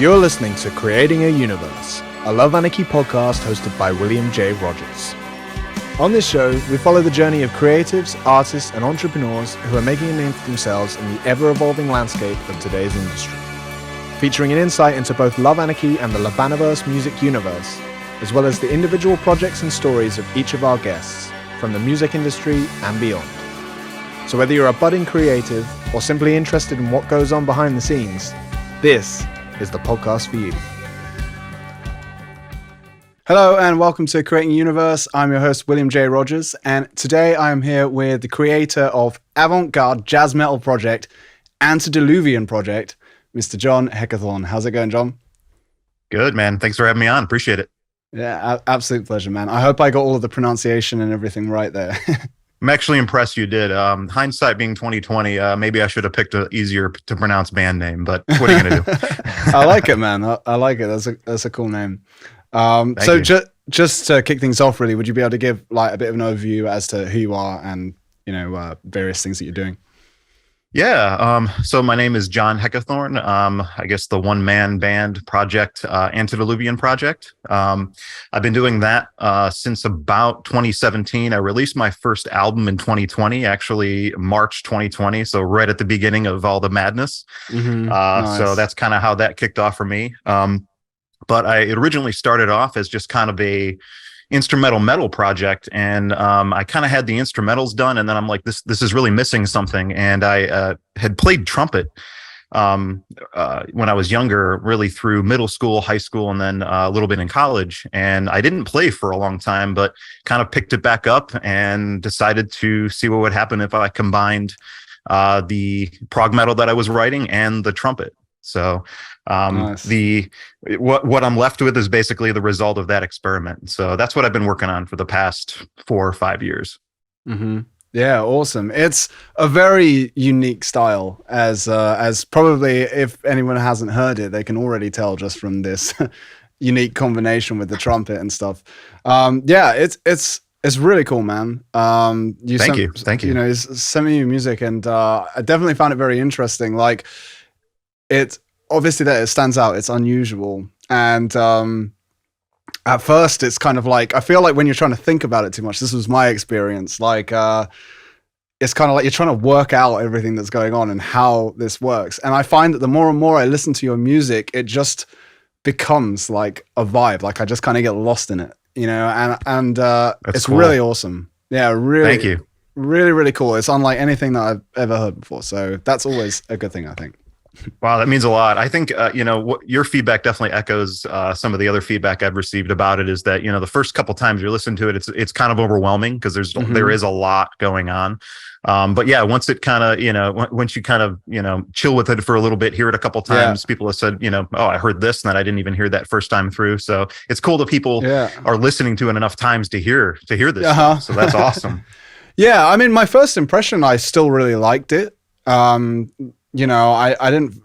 You're listening to Creating a Universe, a Love Anarchy podcast hosted by William J. Rogers. On this show, we follow the journey of creatives, artists, and entrepreneurs who are making a name for themselves in the ever-evolving landscape of today's industry. Featuring an insight into both Love Anarchy and the Lovaniverse music universe, as well as the individual projects and stories of each of our guests, from the music industry and beyond. So whether you're a budding creative or simply interested in what goes on behind the scenes, this is the podcast for you. Hello and welcome to Creating a Universe. I'm your host, William J. Rogers, and today I am here with the creator of avant-garde jazz metal project, Antediluvian Projekt, Mr. John Heckathorn. How's it going, John? Good, man. Thanks for having me on. Appreciate it. Yeah, absolute pleasure, man. I hope I got all of the pronunciation and everything right there. I'm actually impressed you did. Hindsight being 2020, maybe I should have picked an easier to pronounce band name, but what are you going to do? I like it, man. I like it. That's a cool name. So just to kick things off, really, would you be able to give like a bit of an overview as to who you are and, various things that you're doing? Yeah. So my name is John Heckathorn. I guess the one-man band project, Antediluvian Projekt. I've been doing that since about 2017. I released my first album in 2020, actually March 2020. So right at the beginning of all the madness. Nice. So that's kind of how that kicked off for me. But it originally started off as just kind of a instrumental metal project, and I kind of had the instrumentals done, and then I'm like, this is really missing something. And I had played trumpet when I was younger, really through middle school, high school, and then a little bit in college. And I didn't play for a long time, but kind of picked it back up and decided to see what would happen if I combined the prog metal that I was writing and the trumpet. So nice. What I'm left with is basically the result of that experiment. So that's what I've been working on for the past 4 or 5 years. Mm-hmm. Yeah, awesome. It's a very unique style, as probably if anyone hasn't heard it, they can already tell just from this unique combination with the trumpet and stuff. Yeah, it's really cool, man. Thank you. You sent me your music, and I definitely found it very interesting. Like, it's obviously that it stands out. It's unusual. And at first it's kind of like, I feel like when you're trying to think about it too much, this was my experience. Like, it's kind of like you're trying to work out everything that's going on and how this works. And I find that the more and more I listen to your music, it just becomes like a vibe. Like I just kind of get lost in it, and it's cool. Really awesome. Yeah, really. Thank you. Really, really cool. It's unlike anything that I've ever heard before. So that's always a good thing, I think. Wow, that means a lot. I think, what your feedback definitely echoes some of the other feedback I've received about it is that, the first couple times you listen to it, it's kind of overwhelming because there is a lot going on. But yeah, once it kind of, once you kind of, chill with it for a little bit, hear it a couple times, people have said, oh, I heard this and then I didn't even hear that first time through. So it's cool that people are listening to it enough times to hear this. Stuff. So that's awesome. Yeah. I mean, my first impression, I still really liked it. I didn't,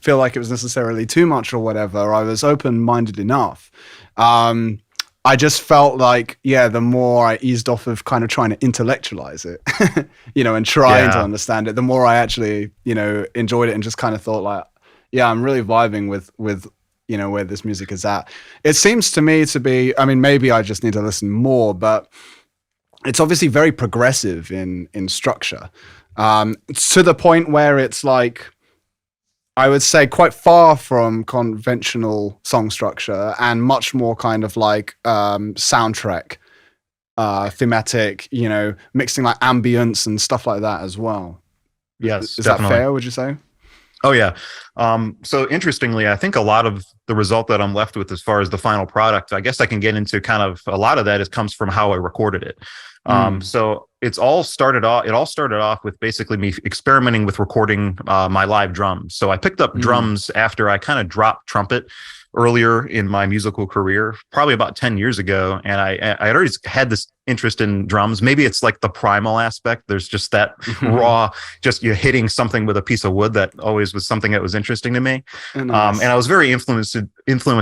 feel like it was necessarily too much or whatever. I was open-minded enough. I just felt like, the more I eased off of kind of trying to intellectualize it, and trying to understand it, the more I actually, enjoyed it and just kind of thought like, I'm really vibing with where this music is at. It seems to me to be, I mean, maybe I just need to listen more, but it's obviously very progressive in structure. To the point where it's like, I would say quite far from conventional song structure and much more kind of like soundtrack, thematic, mixing like ambience and stuff like that as well. Yes, is definitely. That fair, would you say? Oh, yeah. So interestingly, I think a lot of the result that I'm left with as far as the final product, I guess I can get into kind of a lot of that comes from how I recorded it. So it all started off with basically me experimenting with recording my live drums. So I picked up drums after I kind of dropped trumpet earlier in my musical career, probably about 10 years ago. And I had already had this interest in drums. Maybe it's like the primal aspect. There's just that raw, just you hitting something with a piece of wood that always was something that was interesting to me. Nice. And I was very influenced,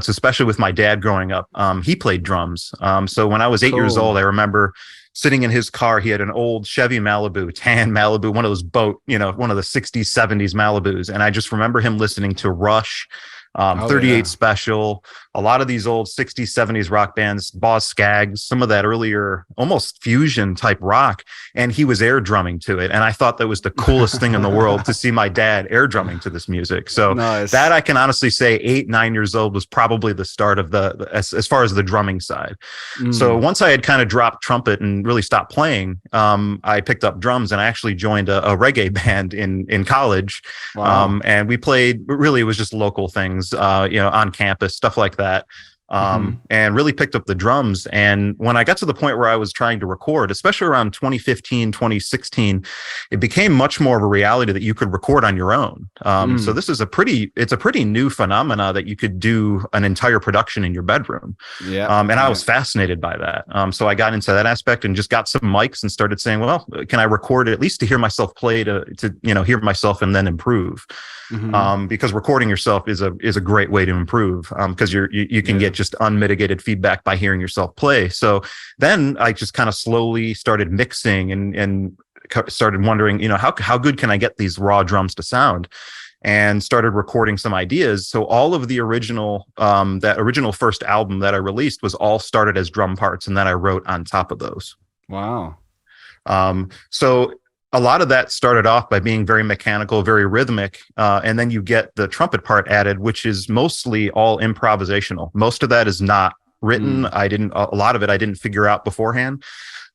especially with my dad growing up. He played drums. So when I was 8 years old, I remember sitting in his car. He had an old Chevy Malibu, tan Malibu, one of those one of the 60s, 70s Malibus. And I just remember him listening to Rush, 38 yeah. Special, a lot of these old 60s, 70s rock bands, Boz Scaggs, some of that earlier, almost fusion type rock. And he was air drumming to it. And I thought that was the coolest thing in the world to see my dad air drumming to this music. So Nice. that I can honestly say 8, 9 years old was probably the start of as far as the drumming side. So once I had kind of dropped trumpet and really stopped playing, I picked up drums and I actually joined a reggae band in college. Wow. And we played, really, it was just local things, on campus, stuff like that. And really picked up the drums. And when I got to the point where I was trying to record, especially around 2015, 2016, it became much more of a reality that you could record on your own. So this is it's a pretty new phenomena that you could do an entire production in your bedroom. Yeah. And I was fascinated by that. So I got into that aspect and just got some mics and started saying, well, can I record at least to hear myself play, to hear myself and then improve? Because recording yourself is a great way to improve, because you can get just unmitigated feedback by hearing yourself play. So then I just kind of slowly started mixing and started wondering, how good can I get these raw drums to sound, and started recording some ideas. So all of the original, that original first album that I released was all started as drum parts, and then I wrote on top of those. Wow. So a lot of that started off by being very mechanical, very rhythmic, and then you get the trumpet part added, which is mostly all improvisational. Most of that is not written. A lot of it I didn't figure out beforehand.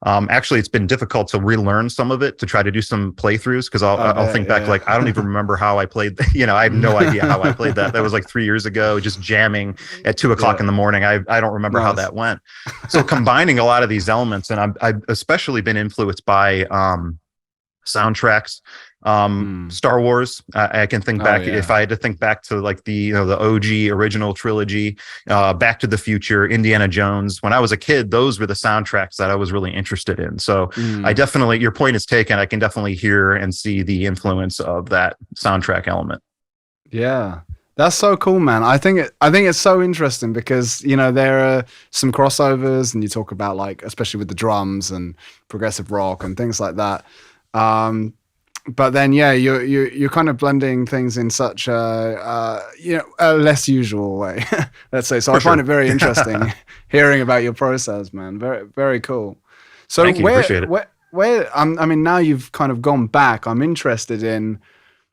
Actually, it's been difficult to relearn some of it, to try to do some playthroughs, because I'll think back, like, I don't even remember how I played. I have no idea how I played that. That was like 3 years ago, just jamming at 2 o'clock in the morning. I don't remember how that went. So combining a lot of these elements, and I've especially been influenced by soundtracks, Star Wars. I can think back, if I had to think back to like the OG original trilogy, Back to the Future, Indiana Jones. When I was a kid, those were the soundtracks that I was really interested in. So I definitely, your point is taken. I can definitely hear and see the influence of that soundtrack element. Yeah. That's so cool, man. I think it's so interesting because, there are some crossovers, and you talk about, like, especially with the drums and progressive rock and things like that. But then, you're kind of blending things in such a less usual way, let's say. So I find it very interesting hearing about your process, man. Very, very cool. So Thank you. Appreciate it. where now you've kind of gone back, I'm interested in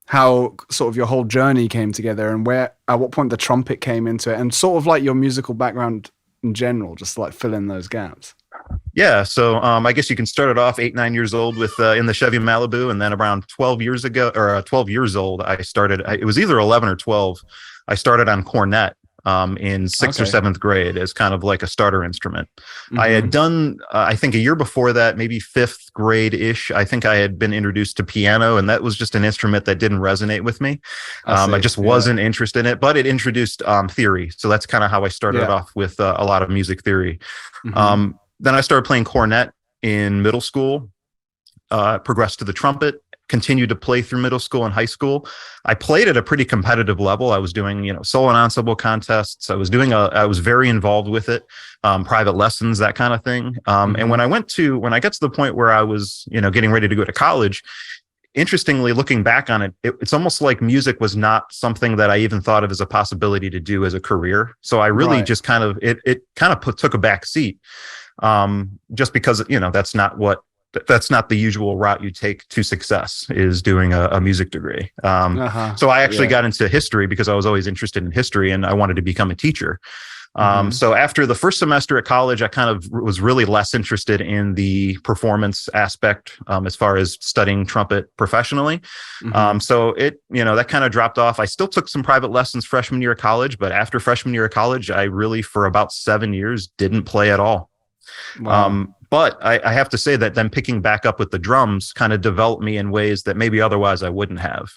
how sort of your whole journey came together, and at what point the trumpet came into it, and sort of like your musical background in general, just like fill in those gaps. Yeah, so I guess you can start it off 8, 9 years old with in the Chevy Malibu, and then around 12 years old, I started. It was either 11 or 12. I started on cornet in 6th or 7th grade as kind of like a starter instrument. I had done, I think a year before that, maybe 5th grade ish. I think I had been introduced to piano, and that was just an instrument that didn't resonate with me. I just wasn't interested in it, but it introduced theory. So that's kind of how I started off with a lot of music theory. Then I started playing cornet in middle school, progressed to the trumpet, continued to play through middle school and high school. I played at a pretty competitive level. I was doing, solo and ensemble contests. I was very involved with it, private lessons, that kind of thing. And when I got to the point where I was, getting ready to go to college, interestingly, looking back on it, it's almost like music was not something that I even thought of as a possibility to do as a career. So I really just kind of, took a back seat. Just because, that's not the usual route you take to success, is doing a music degree. So I actually got into history because I was always interested in history, and I wanted to become a teacher. So after the first semester at college, I kind of was really less interested in the performance aspect, as far as studying trumpet professionally. So that kind of dropped off. I still took some private lessons freshman year of college, but after freshman year of college, I really, for about 7 years, didn't play at all. Wow. But I have to say that then picking back up with the drums kind of developed me in ways that maybe otherwise I wouldn't have.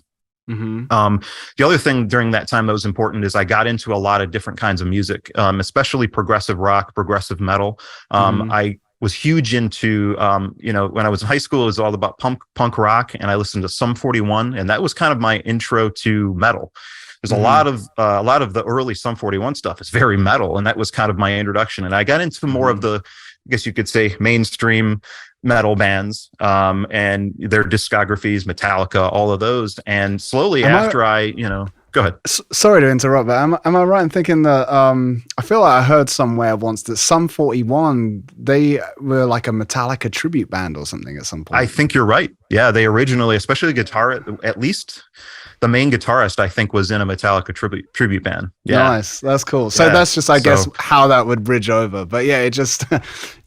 The other thing during that time that was important is I got into a lot of different kinds of music, especially progressive rock, progressive metal. I was huge into, when I was in high school, it was all about punk rock, and I listened to Sum 41, and that was kind of my intro to metal. There's a lot of the early Sum 41 stuff is very metal, and that was kind of my introduction. And I got into more of the, I guess you could say, mainstream metal bands, and their discographies, Metallica, all of those. And slowly I Go ahead. Sorry to interrupt, but am I right in thinking that I feel like I heard somewhere once that Sum 41, they were like a Metallica tribute band or something at some point? I think you're right. Yeah, they originally, especially the guitar, at least the main guitarist, I think, was in a Metallica tribute band. Yeah. Nice. That's cool. So that's just, I guess, how that would bridge over. But yeah, it just,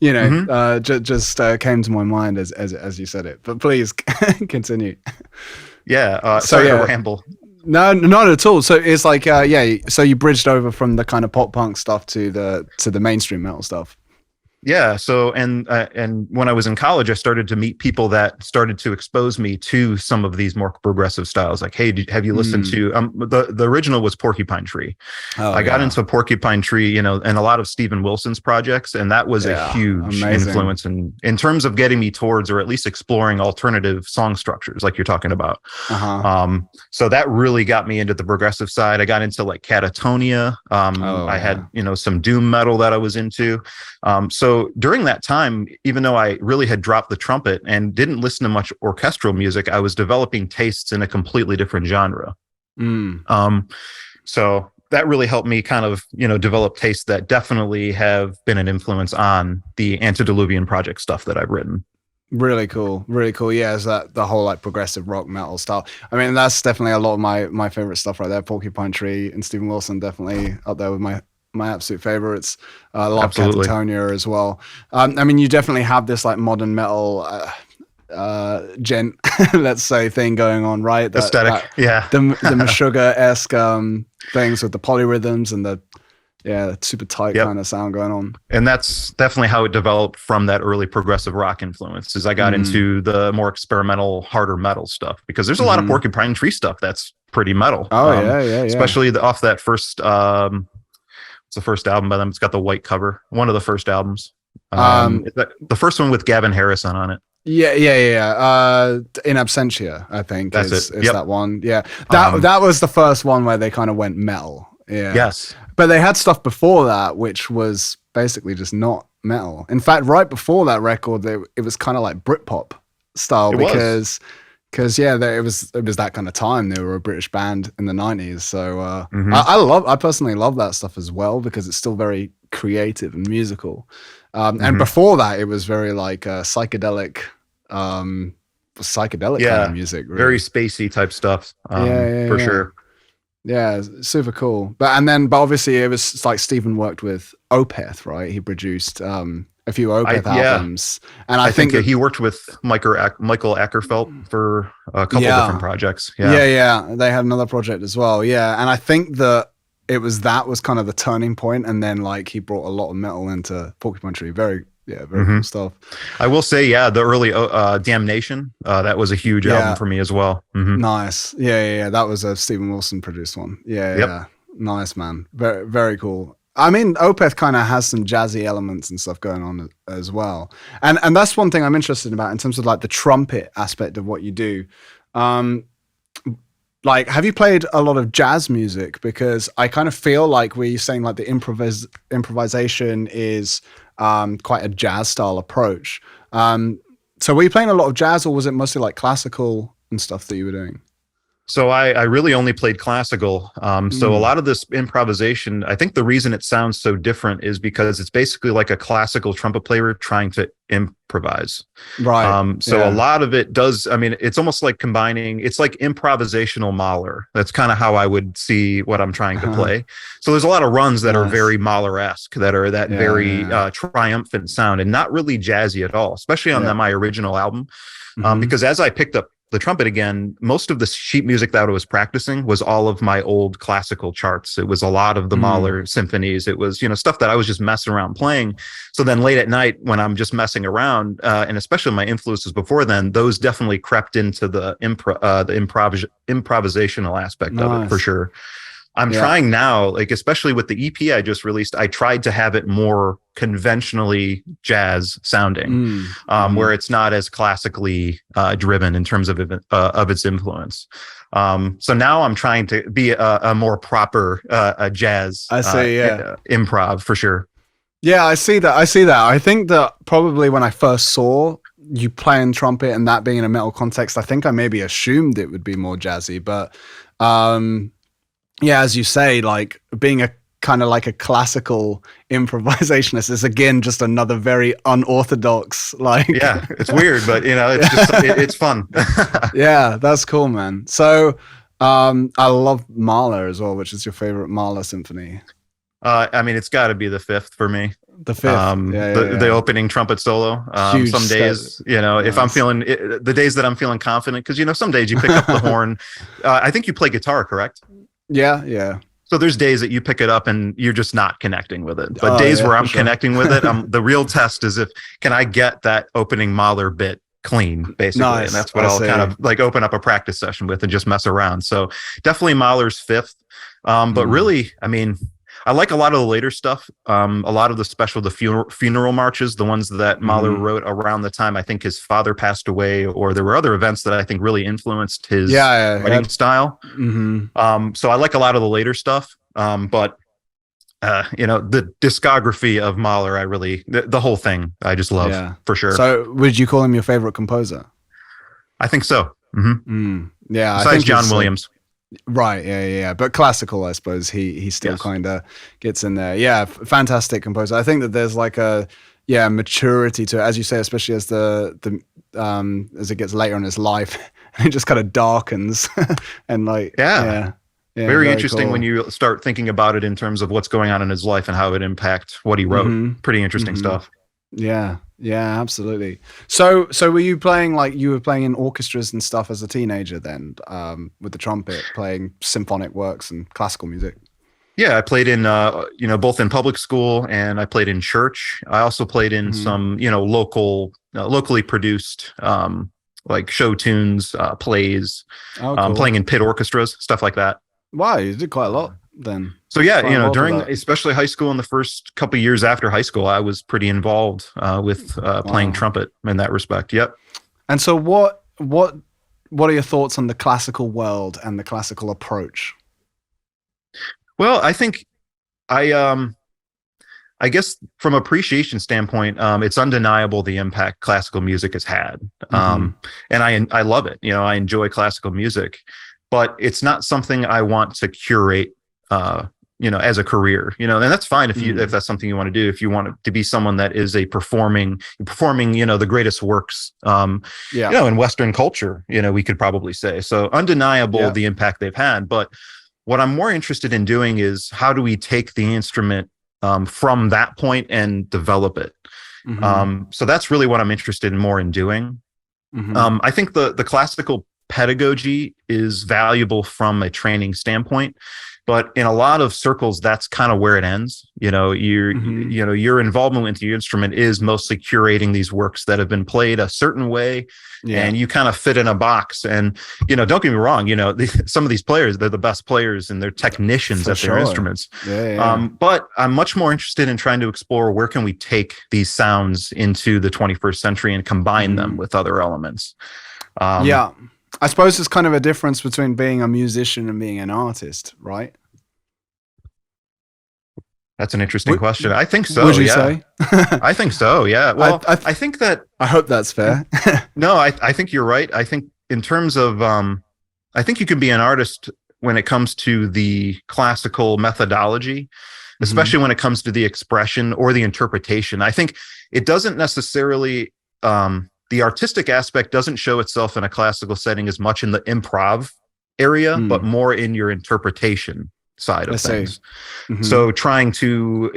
just came to my mind as you said it. But please continue. Yeah. Sorry to ramble. No, not at all. So it's like, so you bridged over from the kind of pop punk stuff to the mainstream metal stuff. Yeah. So, and when I was in college, I started to meet people that started to expose me to some of these more progressive styles. Like, hey, have you listened to, the original was Porcupine Tree. I got into Porcupine Tree, and a lot of Steven Wilson's projects. And that was a huge influence in terms of getting me towards, or at least exploring alternative song structures, like you're talking about. So that really got me into the progressive side. I got into like Catatonia. I had, some doom metal that I was into. So during that time, even though I really had dropped the trumpet and didn't listen to much orchestral music, I was developing tastes in a completely different genre. So that really helped me kind of, develop tastes that definitely have been an influence on the Antediluvian Projekt stuff that I've written. Really cool. Really cool. Yeah, is that the whole like progressive rock metal style. I mean, that's definitely a lot of my favorite stuff right there. Porcupine Tree and Steven Wilson definitely up there with my absolute favorites. I love Catatonia as well. I mean, you definitely have this like modern metal gent, let's say, thing going on, right? Aesthetic, the Meshuggah-esque things with the polyrhythms and the super tight kind of sound going on. And that's definitely how it developed from that early progressive rock influence, as I got into the more experimental, harder metal stuff, because there's a lot of Porcupine Tree stuff that's pretty metal. Especially off that first it's the first album by them. It's got the white cover. One of the first albums. The first one with Gavin Harrison on it. Yeah. In Absentia, I think is that one. Yeah, that was the first one where they kind of went metal. Yeah. Yes. But they had stuff before that, which was basically just not metal. In fact, right before that record, it was kind of like Britpop style because it was that kind of time. They were a British band in the 90s. So I personally love that stuff as well, because it's still very creative and musical. And before that, it was very like psychedelic kind of music. Really. Very spacey type stuff. For sure. Yeah, super cool. But obviously it was like Stephen worked with Opeth, right? He produced a few Opeth albums, and I think he worked with Michael Ackerfeld for a couple different projects. Yeah. They had another project as well. Yeah, and I think that that was kind of the turning point, and then like he brought a lot of metal into Porcupine Tree. Very cool stuff. I will say, the early Damnation, that was a huge album for me as well. Nice. Yeah. That was a Steven Wilson produced one. Yeah. Nice, man. Very, very cool. I mean, Opeth kind of has some jazzy elements and stuff going on as well. And that's one thing I'm interested about in terms of like the trumpet aspect of what you do. Like, have you played a lot of jazz music? Because I kind of feel like we're saying like the improvisation is quite a jazz style approach. So were you playing a lot of jazz, or was it mostly like classical and stuff that you were doing? So I really only played classical. So a lot of this improvisation, I think the reason it sounds so different is because it's basically like a classical trumpet player trying to improvise. Right. A lot of it does, I mean, it's almost like combining, it's like improvisational Mahler. That's kind of how I would see what I'm trying to play. So there's a lot of runs that are very Mahler-esque, that are very triumphant sound and not really jazzy at all, especially on my original album. Because as I picked up the trumpet again, most of the sheet music that I was practicing was all of my old classical charts. It was a lot of the Mahler symphonies. It was, stuff that I was just messing around playing. So then late at night when I'm just messing around, and especially my influences before then, those definitely crept into the improvisational aspect of it for sure. I'm trying now, like, especially with the EP I just released, I tried to have it more conventionally jazz sounding, where it's not as classically driven in terms of its influence. So now I'm trying to be a more proper jazz improv for sure. Yeah, I see that. I think that probably when I first saw you playing trumpet and that being in a metal context, I think I maybe assumed it would be more jazzy, but yeah, as you say, like being a kind of like a classical improvisationist is again just another very unorthodox like. Yeah, it's weird, but it's just it's fun. Yeah, that's cool, man. So I love Mahler as well. Which is your favorite Mahler symphony? I mean, it's got to be the fifth for me. The fifth. Yeah, yeah, The yeah. opening trumpet solo. Huge Some step. days, if I'm Nice. feeling the days that I'm feeling confident, because some days you pick up the horn. I think you play guitar, correct? Yeah, yeah. So there's days that you pick it up and you're just not connecting with it. But Oh days yeah, where for I'm sure. connecting with it, the real test is if can I get that opening Mahler bit clean, basically. And Nice. that's what I I'll kind see. of like open up a practice session with and just mess around. So definitely Mahler's fifth. But Mm. really, I mean, I like a lot of the later stuff. A lot of the funeral marches, the ones that Mahler Hmm. wrote around the time I think his father passed away, or there were other events that I think really influenced his Yeah, yeah, yeah. writing style. Hmm. So I like a lot of the later stuff. But the discography of Mahler, I really the whole thing I just love Yeah. for sure. So would you call him your favorite composer? I think so. Hmm. Mm. Yeah, I Besides think John it's Williams. right. Yeah, yeah, yeah. But classical, I suppose he still Yes. kind of gets in there. Yeah, fantastic composer. I think that there's like a maturity to it, as you say, especially as the as it gets later in his life, it just kind of darkens and like Yeah. yeah, yeah, Very very interesting when cool. you start thinking about it in terms of what's going on in his life and how it impacts what he wrote. Hmm. Pretty interesting Hmm. stuff. Yeah, yeah, absolutely. So were you playing like you were playing in orchestras and stuff as a teenager then, with the trumpet, playing symphonic works and classical music? Yeah, I played in both in public school and I played in church. I also played in Hmm. some locally produced like show tunes, plays, Oh, cool. playing in pit orchestras, stuff like that. Wow, you did quite a lot then. So yeah, Quite involved with during that. especially high school and the first couple of years after high school, I was pretty involved with playing Wow. trumpet in that respect. Yep. And so what are your thoughts on the classical world and the classical approach? Well, I think I guess from appreciation standpoint, it's undeniable the impact classical music has had, Hmm. and I love it. I enjoy classical music, but it's not something I want to curate. As a career, and that's fine if that's something you want to do. If you want to be someone that is a performing, the greatest works, Yeah. in Western culture, we could probably say so. Undeniable Yeah. the impact they've had, but what I'm more interested in doing is how do we take the instrument from that point and develop it. Hmm. So that's really what I'm interested in more in doing. Hmm. I think the classical pedagogy is valuable from a training standpoint, but in a lot of circles, that's kind of where it ends. Hmm. Your involvement with your instrument is mostly curating these works that have been played a certain way, Yeah. and you kind of fit in a box. And don't get me wrong, some of these players, they're the best players and they're technicians For at their sure. instruments. Yeah, yeah. But I'm much more interested in trying to explore where can we take these sounds into the 21st century and combine them Hmm. with other elements. Um, Yeah. I suppose there's kind of a difference between being a musician and being an artist, right? that's an interesting Would, question. I think would so. you Yeah. say? I think so. Yeah. I, Well, I, I think that, I hope that's fair. no, I think you're right. I think in terms of, I think you can be an artist when it comes to the classical methodology, Hmm. especially when it comes to the expression or the interpretation. I think it doesn't necessarily, the artistic aspect doesn't show itself in a classical setting as much in the improv area, but Mm. more in your interpretation side I of see. things. Hmm. So trying to,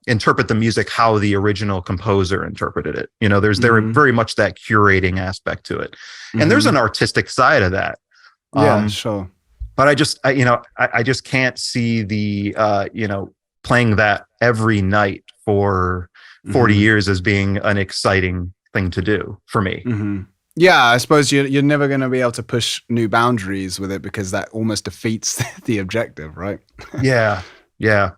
interpret the music how the original composer interpreted it. There's there Hmm. very much that curating aspect to it. And there's Hmm. an artistic side of that. Yeah, Um, sure. but I just can't see the, playing that every night for 40 Hmm. years as being an exciting thing to do for me. Hmm. Yeah, I suppose you're never going to be able to push new boundaries with it because that almost defeats the objective, right? Yeah. Yeah.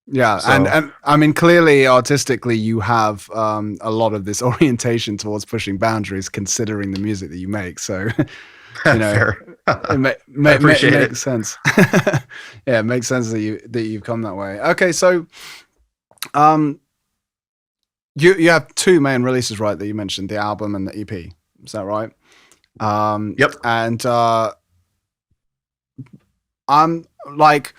Yeah, and So I mean, clearly, artistically, you have a lot of this orientation towards pushing boundaries, considering the music that you make. So, you know, fair. it I appreciate it. makes sense. Yeah, it makes sense that you've come that way. Okay, so um, you have two main releases, right? That you mentioned, the album and the EP. Is that right? Yep. And I'm like,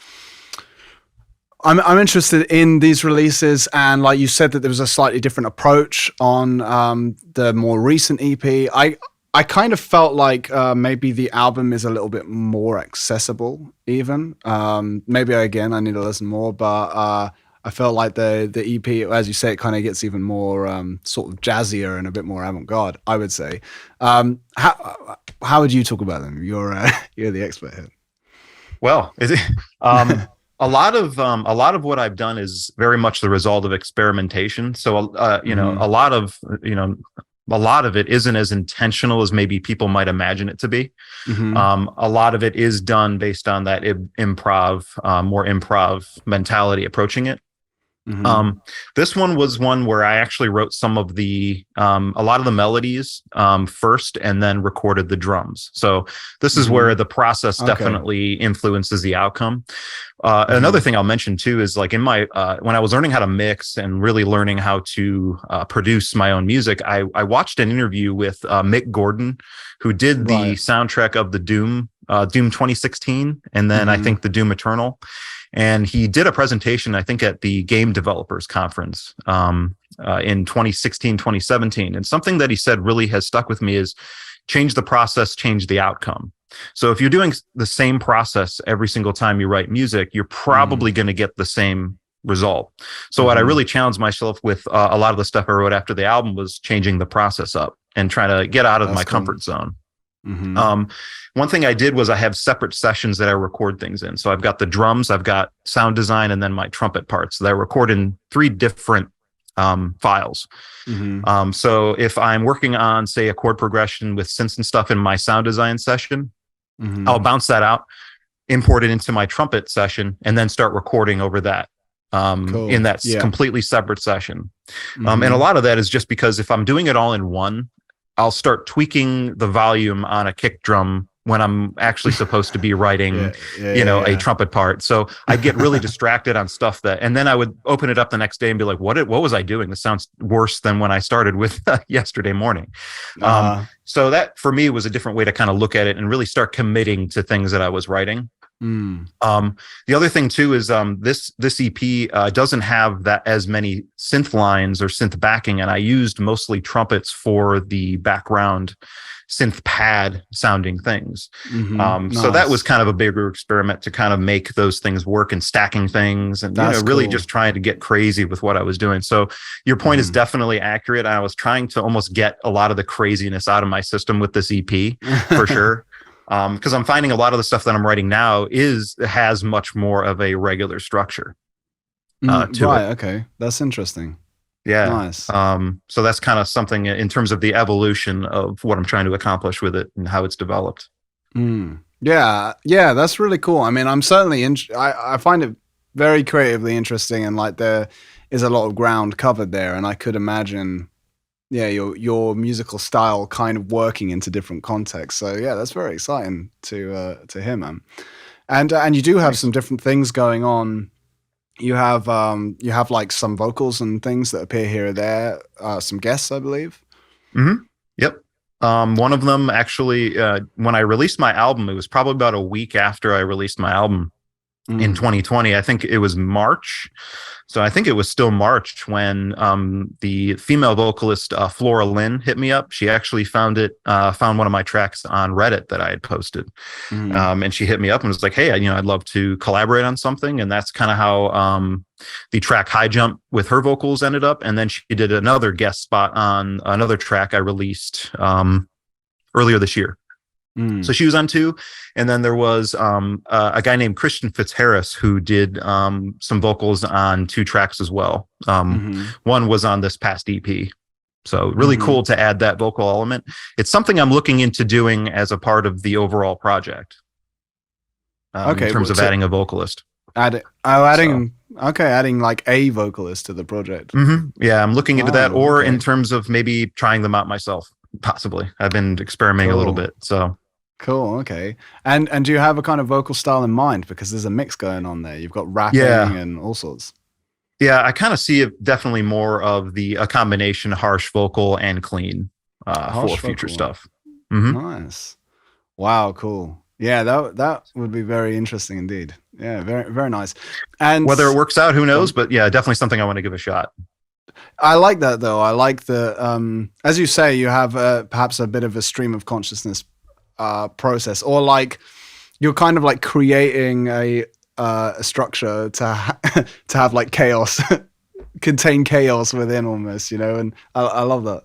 I'm interested in these releases, and like you said that there was a slightly different approach on the more recent EP. I kind of felt like maybe the album is a little bit more accessible, even. Maybe again I need to listen more, but I felt like the EP, as you say, it kind of gets even more sort of jazzier and a bit more avant-garde, I would say. How would you talk about them? You're the expert here. Well, a lot of what I've done is very much the result of experimentation. So, a lot of it isn't as intentional as maybe people might imagine it to be. A lot of it is done based on that more improv mentality approaching it. This one was one where I actually wrote some of a lot of the melodies first and then recorded the drums. So this is where the process definitely influences the outcome. Another thing I'll mention too is like in my when I was learning how to mix and really learning how to produce my own music, I watched an interview with Mick Gordon, who did the soundtrack of the Doom 2016, and then I think the Doom Eternal. And he did a presentation, I think, at the Game Developers Conference in 2016, 2017. And something that he said really has stuck with me is change the process, change the outcome. So if you're doing the same process every single time you write music, you're probably going to get the same result. So what I really challenged myself with a lot of the stuff I wrote after the album was changing the process up and trying to get out of my comfort zone. One thing I did was I have separate sessions that I record things in. So I've got the drums, I've got sound design, and then my trumpet parts that I record in 3 different files. So if I'm working on, say, a chord progression with synths and stuff in my sound design session, I'll bounce that out, import it into my trumpet session, and then start recording over that in that completely separate session. And a lot of that is just because if I'm doing it all in one, I'll start tweaking the volume on a kick drum when I'm actually supposed to be writing, a trumpet part. So I get really distracted on stuff and then I would open it up the next day and be like, what was I doing? This sounds worse than when I started with yesterday morning. So that for me was a different way to kind of look at it and really start committing to things that I was writing. The other thing too is this EP doesn't have that as many synth lines or synth backing, and I used mostly trumpets for the background synth pad sounding things. So that was kind of a bigger experiment to kind of make those things work and stacking things and really just trying to get crazy with what I was doing. So your point is definitely accurate. I was trying to almost get a lot of the craziness out of my system with this EP for sure. Because I'm finding a lot of the stuff that I'm writing now has much more of a regular structure to it. Okay, that's interesting. Yeah, nice. So that's kind of something in terms of the evolution of what I'm trying to accomplish with it and how it's developed. Yeah, that's really cool. I mean, I'm certainly I find it very creatively interesting, and like there is a lot of ground covered there, and I could imagine. Yeah, your musical style kind of working into different contexts. So yeah, that's very exciting to hear, man. And you do have some different things going on. You have like some vocals and things that appear here or there. Some guests, I believe. Yep. One of them actually, when I released my album, it was probably about a week after I released my album in 2020. I think it was March. So I think it was still March when the female vocalist Flora Lynn hit me up. She actually found one of my tracks on Reddit that I had posted, and she hit me up and was like, "Hey, I'd love to collaborate on something." And that's kind of how the track "High Jump" with her vocals ended up. And then she did another guest spot on another track I released earlier this year. So she was on 2, and then there was a guy named Christian Fitzharris who did some vocals on 2 tracks as well. One was on this past EP. So really cool to add that vocal element. It's something I'm looking into doing as a part of the overall project. In terms of adding a vocalist. Adding like a vocalist to the project. Yeah, I'm looking into that, or in terms of maybe trying them out myself, possibly. I've been experimenting a little bit, so. Cool. Okay. And do you have a kind of vocal style in mind? Because there's a mix going on there. You've got rapping and all sorts. Yeah, I kind of see it definitely more of a combination harsh vocal and clean for future stuff. Nice. Wow. Cool. Yeah, that would be very interesting indeed. Yeah, very very nice. And Whether it works out, who knows? um, But yeah, definitely something I want to give a shot. I like that though. I like the as you say, you have perhaps a bit of a stream of consciousness process, or like you're kind of like creating a structure to to have like chaos, contain chaos within almost, you know. And I love that.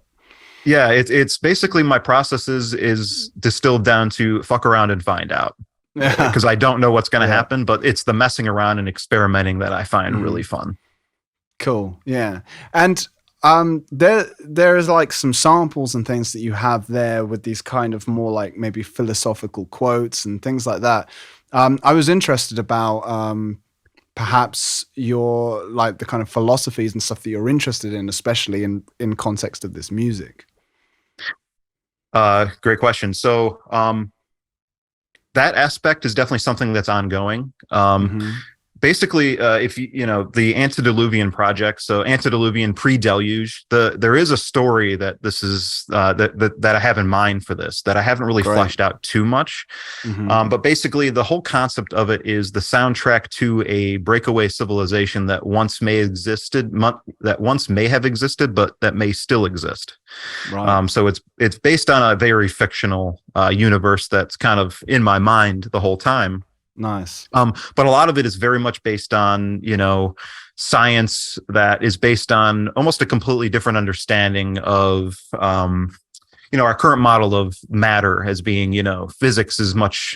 Yeah, it's basically my process is distilled down to fuck around and find out, Yeah, because I don't know what's going to yeah. happen, but it's the messing around and experimenting that I find really Mm. fun. Cool. Yeah. And there is like some samples and things that you have there with these kind of more like maybe philosophical quotes and things like that. I was interested about perhaps your like the kind of philosophies and stuff that you're interested in, especially in context of this music. Great question. So that aspect is definitely something that's ongoing. Hmm. Basically, if you know the Antediluvian Project, so Antediluvian pre-deluge, there is a story that this is that I have in mind for this that I haven't really Great. fleshed out too much. Hmm. But basically, the whole concept of it is the soundtrack to a breakaway civilization that once that once may have existed, but that may still exist. Right. So it's based on a very fictional universe that's kind of in my mind the whole time. Nice. But a lot of it is very much based on, science that is based on almost a completely different understanding of, our current model of matter as being, physics is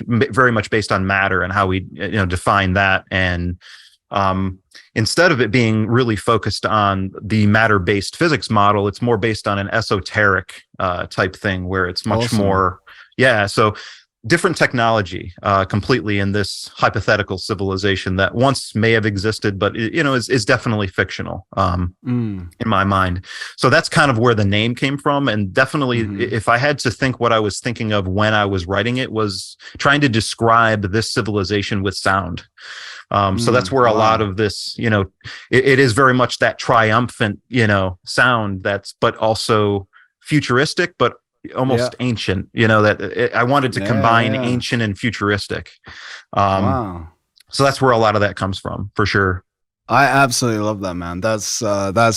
very much based on matter and how we, define that. And instead of it being really focused on the matter-based physics model, it's more based on an esoteric type thing where it's much Awesome. more, yeah. So different technology completely in this hypothetical civilization that once may have existed, but is definitely fictional Mm. in my mind. So that's kind of where the name came from. And definitely, Hmm. if I had to think what I was thinking of when I was writing it, was trying to describe this civilization with sound. So that's Mm. where a lot Wow. of this, it is very much that triumphant, sound but also futuristic, but Yeah. almost ancient, I wanted to Yeah. combine Yeah. ancient and futuristic. Um, Wow. so that's where a lot of that comes from, for sure. I absolutely love that, man. That's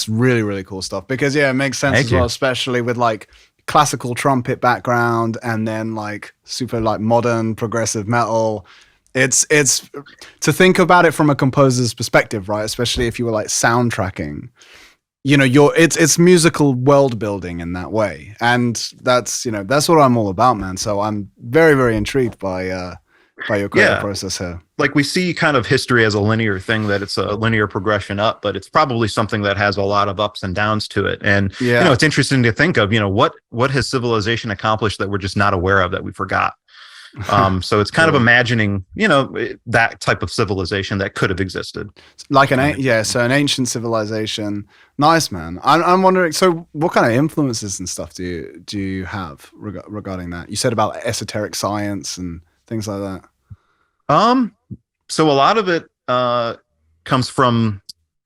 really really cool stuff because yeah, it makes sense Thank as well, you. especially with like classical trumpet background and then like super like modern progressive metal. It's to think about it from a composer's perspective, right? Especially if you were like soundtracking. It's musical world building in that way, and that's what I'm all about, man. So I'm very very intrigued by your creative Yeah. process here. Like we see kind of history as a linear thing, that it's a linear progression up, but it's probably something that has a lot of ups and downs to it. And, Yeah. it's interesting to think of, what has civilization accomplished that we're just not aware of, that we forgot. So it's kind of Cool. imagining, that type of civilization that could have existed. Like Kind of yeah, interesting. so an ancient civilization. Nice, man. I'm wondering. So, what kind of influences and stuff do you have regarding that? You said about esoteric science and things like that. Um, so a lot of it comes from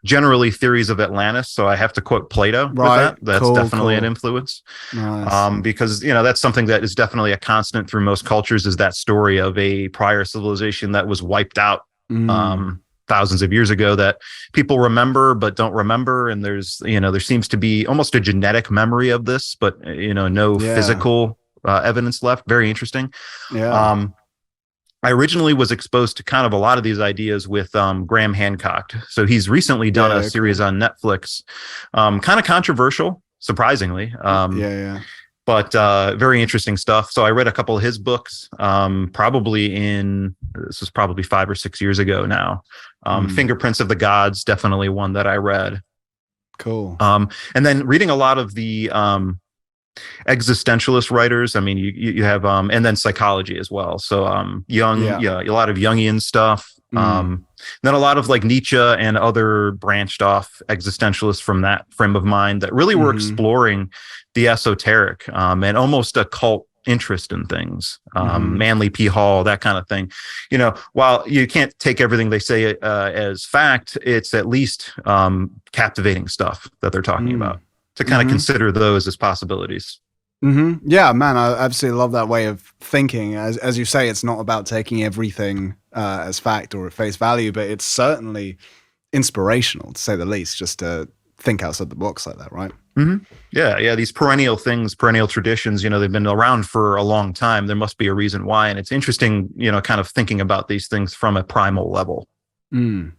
generally theories of Atlantis. So I have to quote Plato with Right. that. That's Cool. definitely an Cool. influence. Nice. Because that's something that is definitely a constant through most cultures, is that story of a prior civilization that was wiped out Mm. thousands of years ago, that people remember but don't remember. And there seems to be almost a genetic memory of this, but no Yeah. physical evidence left. Very interesting. Yeah. Um, I originally was exposed to kind of a lot of these ideas with Graham Hancock. So he's recently done a Yeah. series Cool. on Netflix, kind of controversial, surprisingly, Yeah. Yeah. but very interesting stuff. So I read a couple of his books, this was probably 5 or 6 years ago now. Mm. Fingerprints of the Gods, definitely one that I read. Cool. And then reading a lot of the existentialist writers. I mean, you have and then psychology as well. So Yeah. yeah, a lot of Jungian stuff. Mm. Then a lot of like Nietzsche and other branched off existentialists from that frame of mind that really were Hmm. exploring the esoteric and almost a cult interest in things. Hmm. Manly P. Hall, that kind of thing. While you can't take everything they say as fact, it's at least captivating stuff that they're talking Mm. about, to kind of Hmm. consider those as possibilities. Yeah, man, I absolutely love that way of thinking. As you say, it's not about taking everything as fact or at face value, but it's certainly inspirational, to say the least, just to think outside the box like that, right? hmm Yeah. These perennial things, perennial traditions, they've been around for a long time. There must be a reason why. And it's interesting, kind of thinking about these things from a primal level, Mm.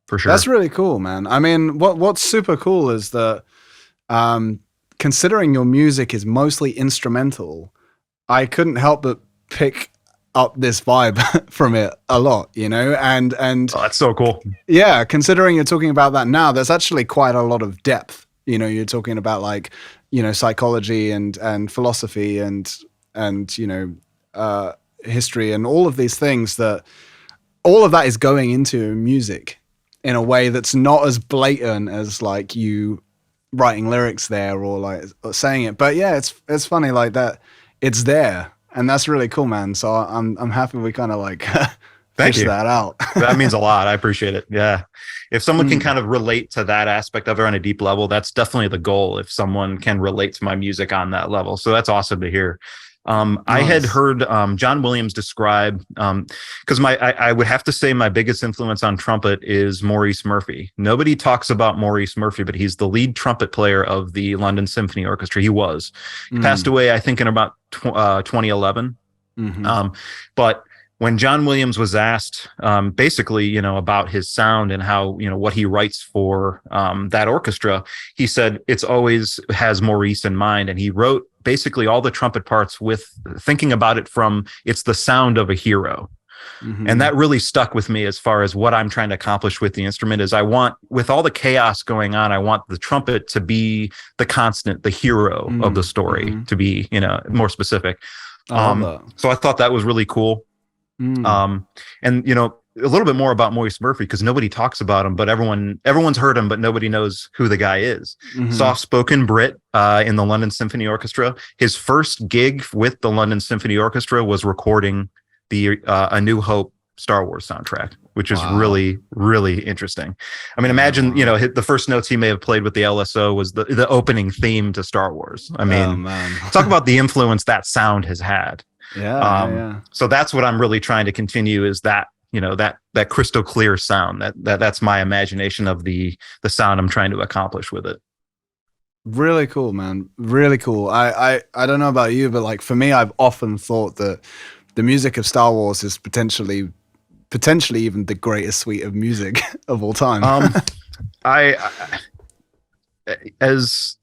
for That's sure. really cool, man. I mean, what's super cool is that considering your music is mostly instrumental, I couldn't help but pick up this vibe from it a lot, and Oh, that's so cool. yeah, considering you're talking about that now, there's actually quite a lot of depth. You're talking about like, psychology and philosophy and history and all of these things that all of that is going into music in a way that's not as blatant as like you writing lyrics there or like or saying it. But yeah, it's funny like that. It's there, and that's really cool, man. So I'm happy we kind of like Thank fish you. that out. That means a lot. I appreciate it. Yeah. If someone can Mm, kind of relate to that aspect of it on a deep level, that's definitely the goal. If someone can relate to my music on that level. So that's awesome to hear. I had nice. heard John Williams describe, because I would have to say my biggest influence on trumpet is Maurice Murphy. Nobody talks about Maurice Murphy, but he's the lead trumpet player of the London Symphony Orchestra. He was. He passed Mm, away, I think, in about 2011. hmm But when John Williams was asked, basically, about his sound and how, what he writes for that orchestra, he said it's always has Maurice in mind, and he wrote basically all the trumpet parts with thinking about it from it's the sound of a hero. And hmm that really stuck with me as far as what I'm trying to accomplish with the instrument is I want, with all the chaos going on, I want the trumpet to be the constant, the hero of the story, hmm to be, more specific. I love that. So I thought that was really cool. Mm, Um, and a little bit more about Maurice Murphy because nobody talks about him, but everyone's heard him, but nobody knows who the guy is. hmm Soft-spoken Brit in the London Symphony Orchestra. His first gig with the London Symphony Orchestra was recording the A New Hope Star Wars soundtrack, which is Wow. really, really interesting. I mean, Yeah. imagine, Wow. the first notes he may have played with the LSO was the opening theme to Star Wars. I Oh mean, man. talk about the influence that sound has had. Yeah. So that's what I'm really trying to continue is that, that crystal clear sound that's my imagination of the sound I'm trying to accomplish with it. Really cool, man. Really cool. I don't know about you, but like for me, I've often thought that the music of Star Wars is potentially even the greatest suite of music of all time. Um, I as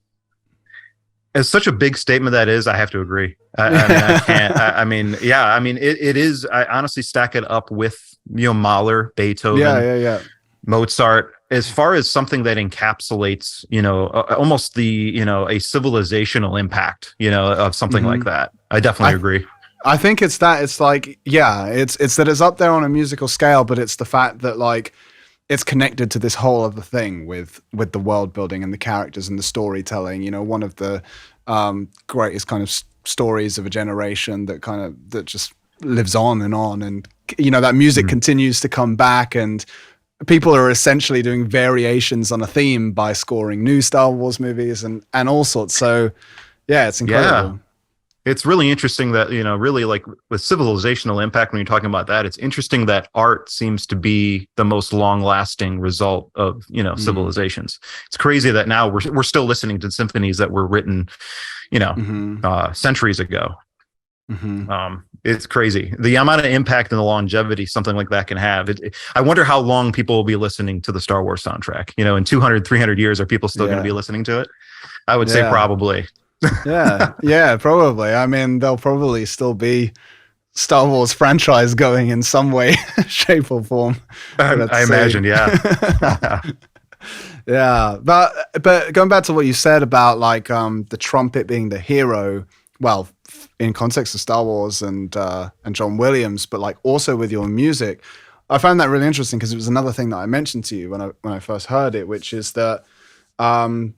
such a big statement that is, I have to agree. I mean, I can't. I mean, yeah. I mean, it is. I honestly stack it up with Mahler, Beethoven, Yeah. Mozart, as far as something that encapsulates, almost the, a civilizational impact, of something like hmm that. I definitely I agree. I think it's that. It's like yeah, it's that it's up there on a musical scale, but it's the fact that like it's connected to this whole other thing with the world building and the characters and the storytelling. One of the greatest kind of stories of a generation that just lives on, and that music Mhm. continues to come back, and people are essentially doing variations on a theme by scoring new Star Wars movies and all sorts. So yeah, it's Yeah. incredible. It's really interesting that, really like with civilizational impact, when you're talking about that, it's interesting that art seems to be the most long lasting result of, Mm. civilizations. It's crazy that now we're still listening to symphonies that were written, Hmm. centuries ago. Hmm. It's crazy the amount of impact and the longevity something like that can have. I wonder how long people will be listening to the Star Wars soundtrack. In 200, 300 years, are people still going to be Yeah. listening to it? I would say Yeah. probably. Yeah, probably. I mean, there'll probably still be Star Wars franchise going in some way, shape, or form. Let's I see. imagine, yeah. Yeah, but going back to what you said about like the trumpet being the hero, well, in context of Star Wars and John Williams, but like also with your music, I found that really interesting because it was another thing that I mentioned to you when I first heard it, which is that um,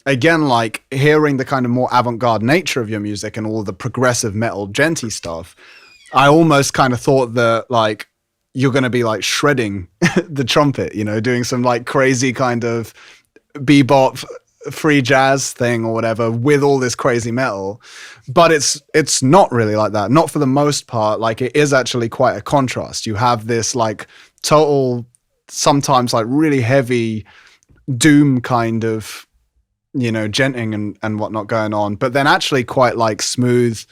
again, like hearing the kind of more avant-garde nature of your music and all the progressive metal djenty stuff, I almost kind of thought that like you're going to be like shredding the trumpet, doing some like crazy kind of bebop free jazz thing or whatever with all this crazy metal, but it's not really like that. Not for the most part. Like, it is actually quite a contrast. You have this like total, sometimes like really heavy doom kind of, you know, djenting and whatnot going on, but then actually quite like smooth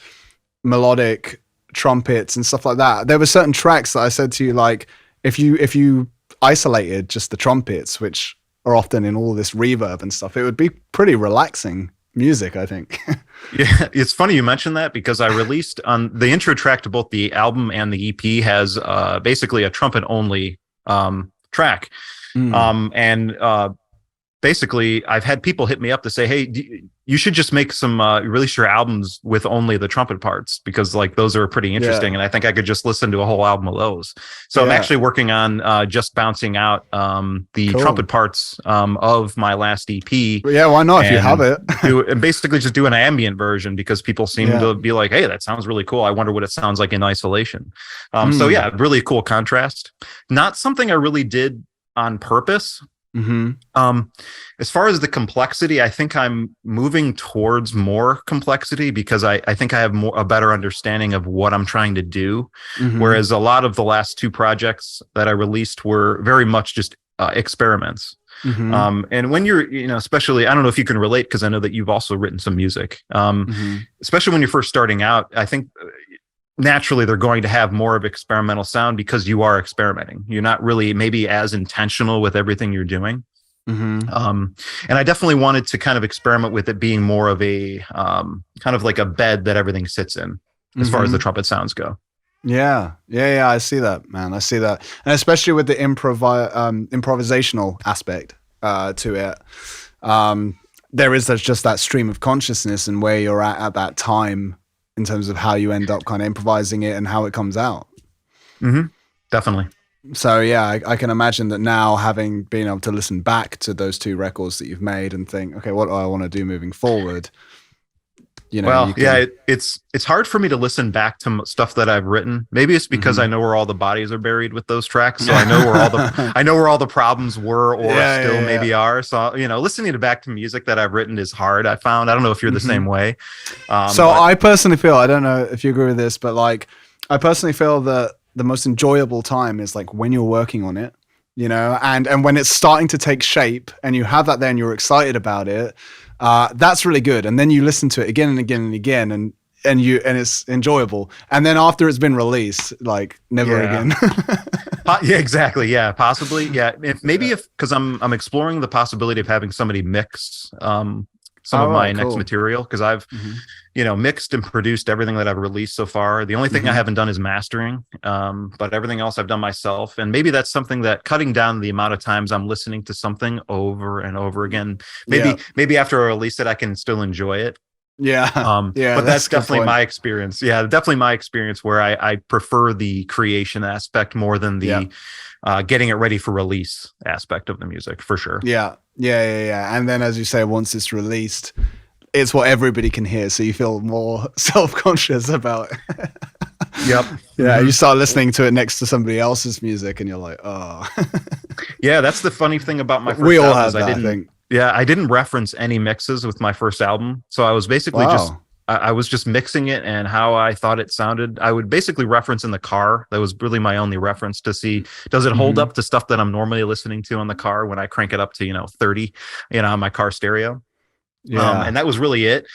melodic trumpets and stuff like that. There were certain tracks that I said to you, like, if you isolated just the trumpets, which are often in all this reverb and stuff, it would be pretty relaxing music, I think. Yeah, it's funny you mentioned that, because I released on the intro track to both the album and the EP has basically a trumpet only track. Basically, I've had people hit me up to say, hey, you should just make some release your albums with only the trumpet parts, because like those are pretty interesting, and I think I could just listen to a whole album of those. So I'm actually working on just bouncing out the trumpet parts of my last EP. Yeah, why not, if you have it? And basically just do an ambient version, because people seem to be like, hey, that sounds really cool. I wonder what it sounds like in isolation. So yeah, really cool contrast. Not something I really did on purpose. As far as the complexity, I think I'm moving towards more complexity, because I think I have a better understanding of what I'm trying to do. Whereas a lot of the last two projects that I released were very much just experiments. And when you're, you know, especially, I don't know if you can relate, because I know that you've also written some music, especially when you're first starting out, I think naturally they're going to have more of experimental sound, because you are experimenting. You're not really maybe as intentional with everything you're doing. And I definitely wanted to kind of experiment with it being more of a kind of like a bed that everything sits in, as far as the trumpet sounds go. Yeah. I see that, man. I see that. And especially with the improvisational aspect to it. There is just that stream of consciousness and where you're at that time, in terms of how you end up kind of improvising it and how it comes out. Definitely. So yeah, I can imagine that now, having been able to listen back to those two records that you've made and think, okay, what do I want to do moving forward? You know, well, it's hard for me to listen back to stuff that I've written. Maybe it's because I know where all the bodies are buried with those tracks, so I know where all the problems were or maybe are. So, you know, listening back to music that I've written is hard. I don't know if you're the same way. I personally feel, I don't know if you agree with this, but like, I personally feel that the most enjoyable time is like when you're working on it, you know, and when it's starting to take shape and you have that there and you're excited about it. That's really good. And then you listen to it again and again and again, and it's enjoyable. And then after it's been released, like never again. Yeah, exactly. Yeah, possibly. Yeah, because I'm exploring the possibility of having somebody mix some of my next material, because I've you know, mixed and produced everything that I've released so far. The only thing I haven't done is mastering, but everything else I've done myself. And maybe that's something that, cutting down the amount of times I'm listening to something over and over again, maybe after I release it, I can still enjoy it. But that's definitely my experience. Yeah, definitely my experience, where I prefer the creation aspect more than the getting it ready for release aspect of the music, for sure. Yeah. And then, as you say, once it's released, it's what everybody can hear, so you feel more self-conscious about it. You start listening to it next to somebody else's music, and you're like, oh. Yeah, that's the funny thing about my first we all album. have that, I think. Yeah, I didn't reference any mixes with my first album, so I was basically I was just mixing it and how I thought it sounded. I would basically reference in the car. That was really my only reference, to see, does it hold up to stuff that I'm normally listening to in the car when I crank it up to 30, on my car stereo. And that was really it.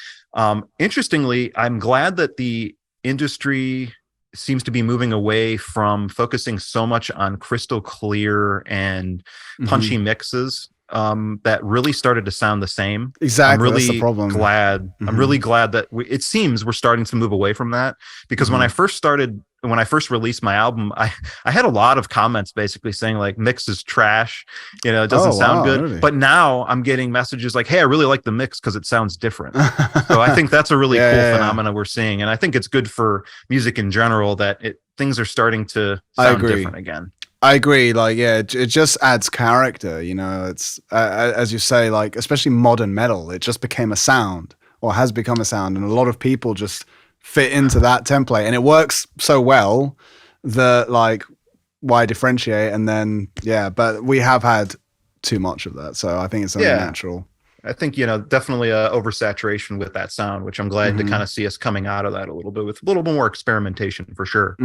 Interestingly, I'm glad that the industry seems to be moving away from focusing so much on crystal clear and punchy mixes that really started to sound the same. Exactly. I'm really that's the problem. glad. I'm really glad that it seems we're starting to move away from that, because when I first released my album, I had a lot of comments basically saying like, mix is trash, it doesn't sound good. Really? But now I'm getting messages like, hey, I really like the mix because it sounds different. So I think that's a really cool phenomenon we're seeing. And I think it's good for music in general that things are starting to sound different again. I agree. Like, it just adds character, it's as you say, like, especially modern metal, it just became a sound, or has become a sound. And a lot of people just fit into that template, and it works so well that, like, why differentiate? And then, but we have had too much of that. So I think it's only natural. I think, definitely a oversaturation with that sound, which I'm glad to kind of see us coming out of that a little bit with a little bit more experimentation for sure.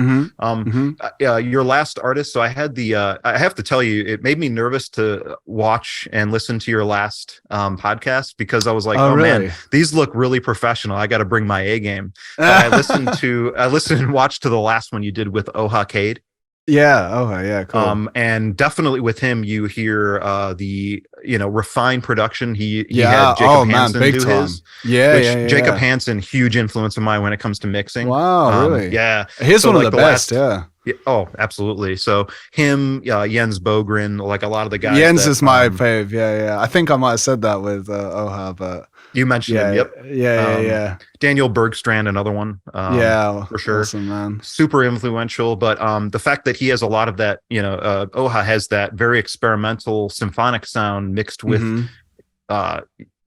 Your last artist. So I had I have to tell you, it made me nervous to watch and listen to your last podcast, because I was like, oh really? Man, these look really professional. I got to bring my A game. I listened and watched to the last one you did with Ohakade. Yeah. Oh, yeah. Cool. And definitely with him, you hear the refined production. He had Jacob Hansen big do time. his. Yeah. Jacob Hansen, huge influence of mine when it comes to mixing. Wow, really? Yeah, he's one of the best. Yeah. Oh, absolutely. So him, Jens Bogren, like a lot of the guys. Jens is my fave. Yeah. I think I might have said that with Oha, but you mentioned him. Yep. Yeah. Daniel Bergstrand, another one. For sure. Awesome, man. Super influential. But the fact that he has a lot of that, Oha has that very experimental symphonic sound mixed with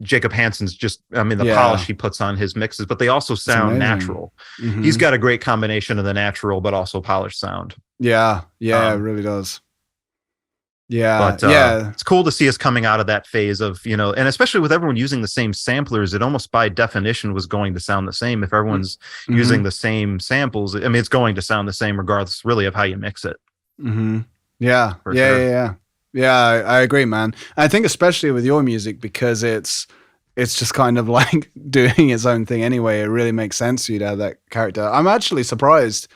Jacob Hansen's the polish he puts on his mixes, but they also sound natural. He's got a great combination of the natural but also polished sound. Yeah, it really does. Yeah, but it's cool to see us coming out of that phase of, and especially with everyone using the same samplers, it almost by definition was going to sound the same. If everyone's using the same samples, it's going to sound the same regardless really of how you mix it. Yeah, sure. Yeah, I agree, man. I think especially with your music, because it's just kind of like doing its own thing anyway. It really makes sense for you to have that character. I'm actually surprised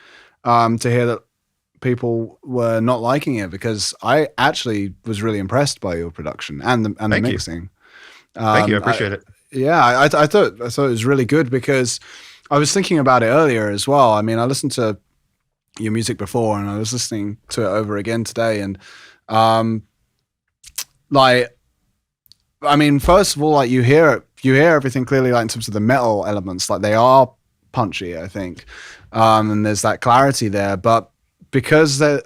to hear that people were not liking it, because I actually was really impressed by your production and the mixing. Thank you. I appreciate it. Yeah, I thought it was really good, because I was thinking about it earlier as well. I mean, I listened to your music before, and I was listening to it over again today, and first of all, like you hear everything clearly, like in terms of the metal elements, like they are punchy, I think, and there's that clarity there. But because it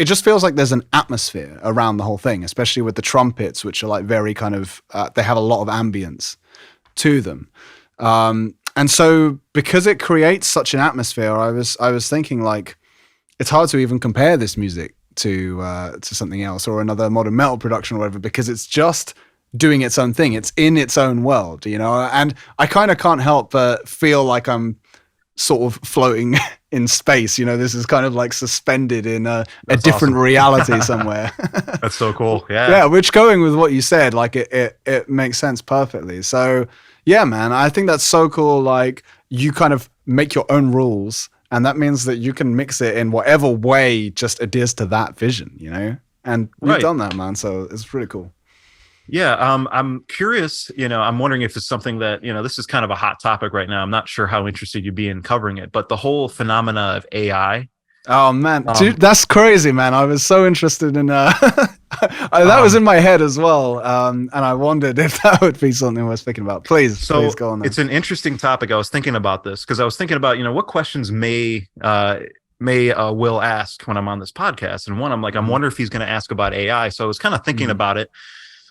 just feels like there's an atmosphere around the whole thing, especially with the trumpets, which are like very kind of they have a lot of ambience to them, and so because it creates such an atmosphere, I was thinking like it's hard to even compare this music to something else or another modern metal production or whatever, because it's just doing its own thing. It's in its own world, and I kind of can't help but feel like I'm sort of floating in space. This is kind of like suspended in a different reality somewhere. That's so cool. Yeah. Yeah. Which, going with what you said, like it makes sense perfectly. So yeah, man, I think that's so cool. Like you kind of make your own rules, and that means that you can mix it in whatever way just adheres to that vision, and you've done that, man. So it's pretty cool. Yeah. I'm curious, I'm wondering if it's something that, this is kind of a hot topic right now. I'm not sure how interested you'd be in covering it, but the whole phenomena of AI. Oh man, dude, that's crazy, man. I was so interested in that was in my head as well. And I wondered if that would be something worth thinking about. Please go on. It's an interesting topic. I was thinking about this because I was thinking about, what questions may Will ask when I'm on this podcast. And one, I'm wondering if he's going to ask about AI. So I was kind of thinking about it.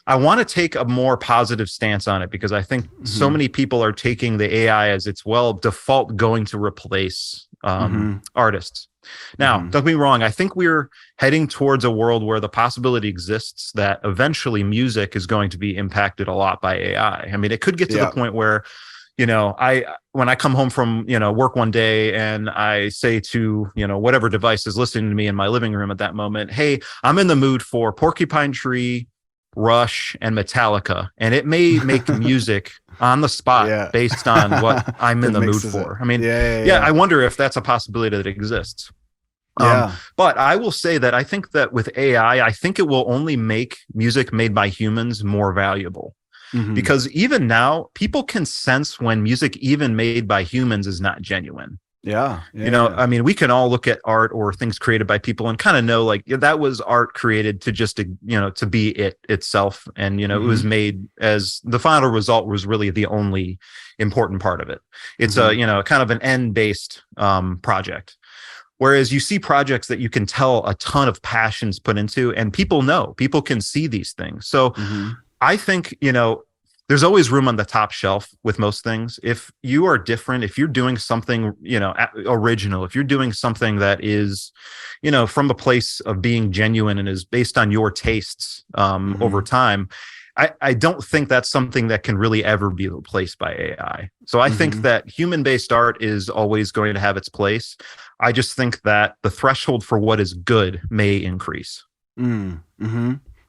I want to take a more positive stance on it, because I think so many people are taking the AI as its default going to replace artists. Now, don't get me wrong. I think we're heading towards a world where the possibility exists that eventually music is going to be impacted a lot by AI. I mean, it could get to the point where, when I come home from, work one day and I say to, whatever device is listening to me in my living room at that moment, hey, I'm in the mood for Porcupine Tree, Rush, and Metallica, and it may make music on the spot based on what I'm in the mood for. I mean, I wonder if that's a possibility that exists. But I will say that I think that with AI, I think it will only make music made by humans more valuable. Because even now, people can sense when music even made by humans is not genuine. I mean, we can all look at art or things created by people and kind of know, like, that was art created to just, to be itself. And, it was made as the final result was really the only important part of it. It's a, kind of an end-based project. Whereas you see projects that you can tell a ton of passions put into, and people can see these things. So I think, there's always room on the top shelf with most things. If you are different, if you're doing something, original, if you're doing something that is, from a place of being genuine and is based on your tastes over time, I don't think that's something that can really ever be replaced by AI. So I think that human-based art is always going to have its place. I just think that the threshold for what is good may increase.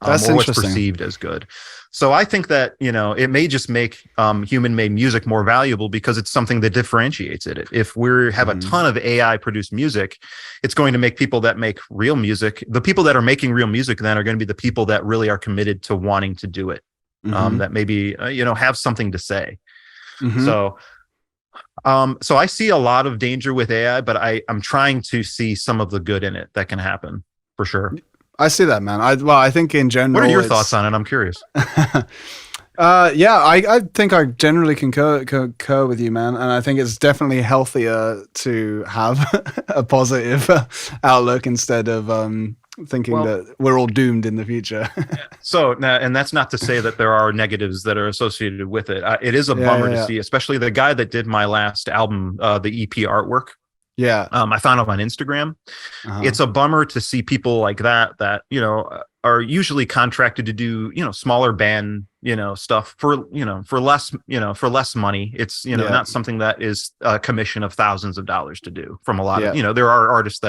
That's Or what's interesting. perceived as good. So I think that, it may just make human-made music more valuable because it's something that differentiates it. If we have a ton of AI-produced music, it's going to make people that make real music, the people that are making real music then are going to be the people that really are committed to wanting to do it, that maybe, have something to say. So I see a lot of danger with AI, but I'm trying to see some of the good in it that can happen, for sure. I see that, man. I think in general. What are your thoughts on it? I'm curious. I think I generally concur with you, man. And I think it's definitely healthier to have a positive outlook instead of thinking that we're all doomed in the future. So, and that's not to say that there are negatives that are associated with it. It is a bummer to see, especially the guy that did my last album, the EP artwork. Yeah. I found him on Instagram. It's a bummer to see people like that, are usually contracted to do, smaller band, stuff for less money. It's, not something that is a commission of thousands of dollars to do from a lot of, there are artists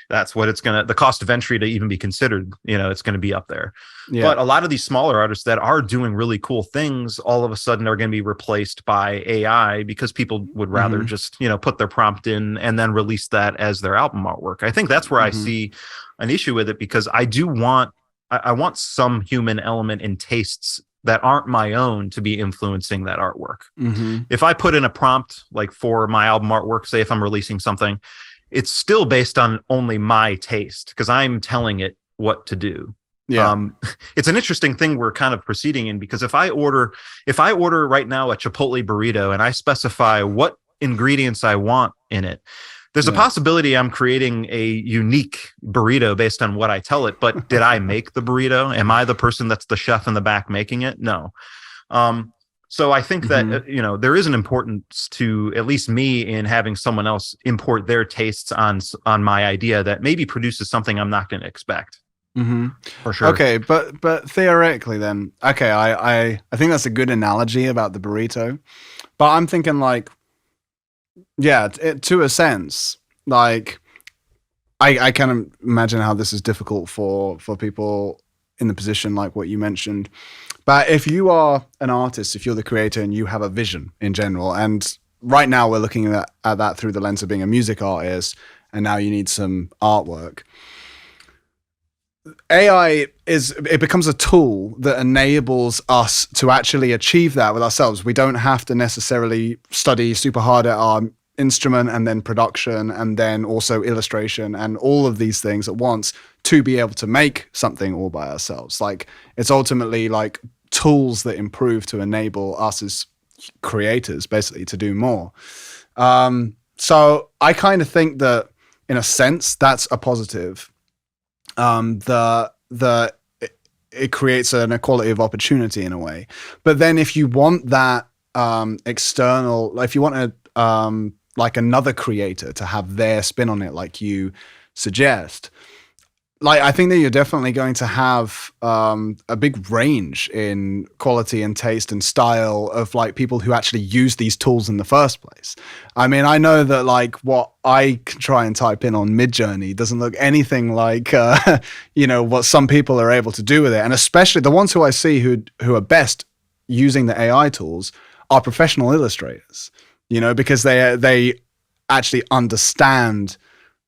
that's what the cost of entry to even be considered, it's going to be up there. But a lot of these smaller artists that are doing really cool things all of a sudden are going to be replaced by AI because people would rather just, put their prompt in and then release that as their album artwork. I think that's where I see an issue with it, because I want some human element in tastes that aren't my own to be influencing that artwork. If I put in a prompt, like for my album artwork, say if I'm releasing something, it's still based on only my taste because I'm telling it what to do. It's an interesting thing we're kind of proceeding in, because if I order right now a Chipotle burrito and I specify what ingredients I want in it, there's a possibility I'm creating a unique burrito based on what I tell it. But did I make the burrito? Am I the person that's the chef in the back making it? No. So I think that, there is an importance to, at least me, in having someone else import their tastes on my idea that maybe produces something I'm not going to expect. For sure. Okay, but theoretically then, okay, I think that's a good analogy about the burrito, but I'm thinking like, to a sense, like I can imagine how this is difficult for people in the position like what you mentioned. But if you are an artist, if you're the creator and you have a vision in general, and right now we're looking at that through the lens of being a music artist, and now you need some artwork. AI becomes a tool that enables us to actually achieve that with ourselves. We don't have to necessarily study super hard at our instrument and then production and then also illustration and all of these things at once to be able to make something all by ourselves. Like, it's ultimately like tools that improve to enable us as creators basically to do more. So I kind of think that in a sense that's a positive. It creates an equality of opportunity in a way. But then if you want that external, if you want like another creator to have their spin on it, like you suggest, like I think that you're definitely going to have a big range in quality and taste and style of like people who actually use these tools in the first place. I mean, I know that like what I try and type in on Midjourney doesn't look anything like what some people are able to do with it, and especially the ones who I see who are best using the AI tools are professional illustrators. Because they actually understand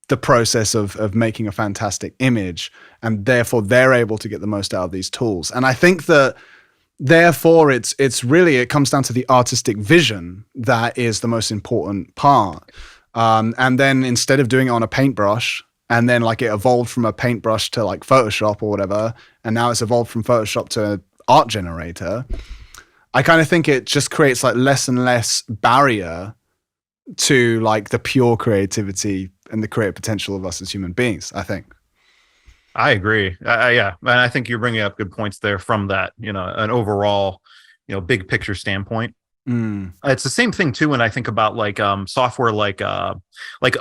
the process of making a fantastic image, and therefore they're able to get the most out of these tools. And I think that therefore it comes down to the artistic vision that is the most important part. And then instead of doing it on a paintbrush, and then like it evolved from a paintbrush to like Photoshop or whatever, and now it's evolved from Photoshop to art generator, I kind of think it just creates like less and less barrier to like the pure creativity and the creative potential of us as human beings, I think. I agree. Yeah. And I think you're bringing up good points there from that, an overall, big picture standpoint. Mm. It's the same thing too when I think about like software like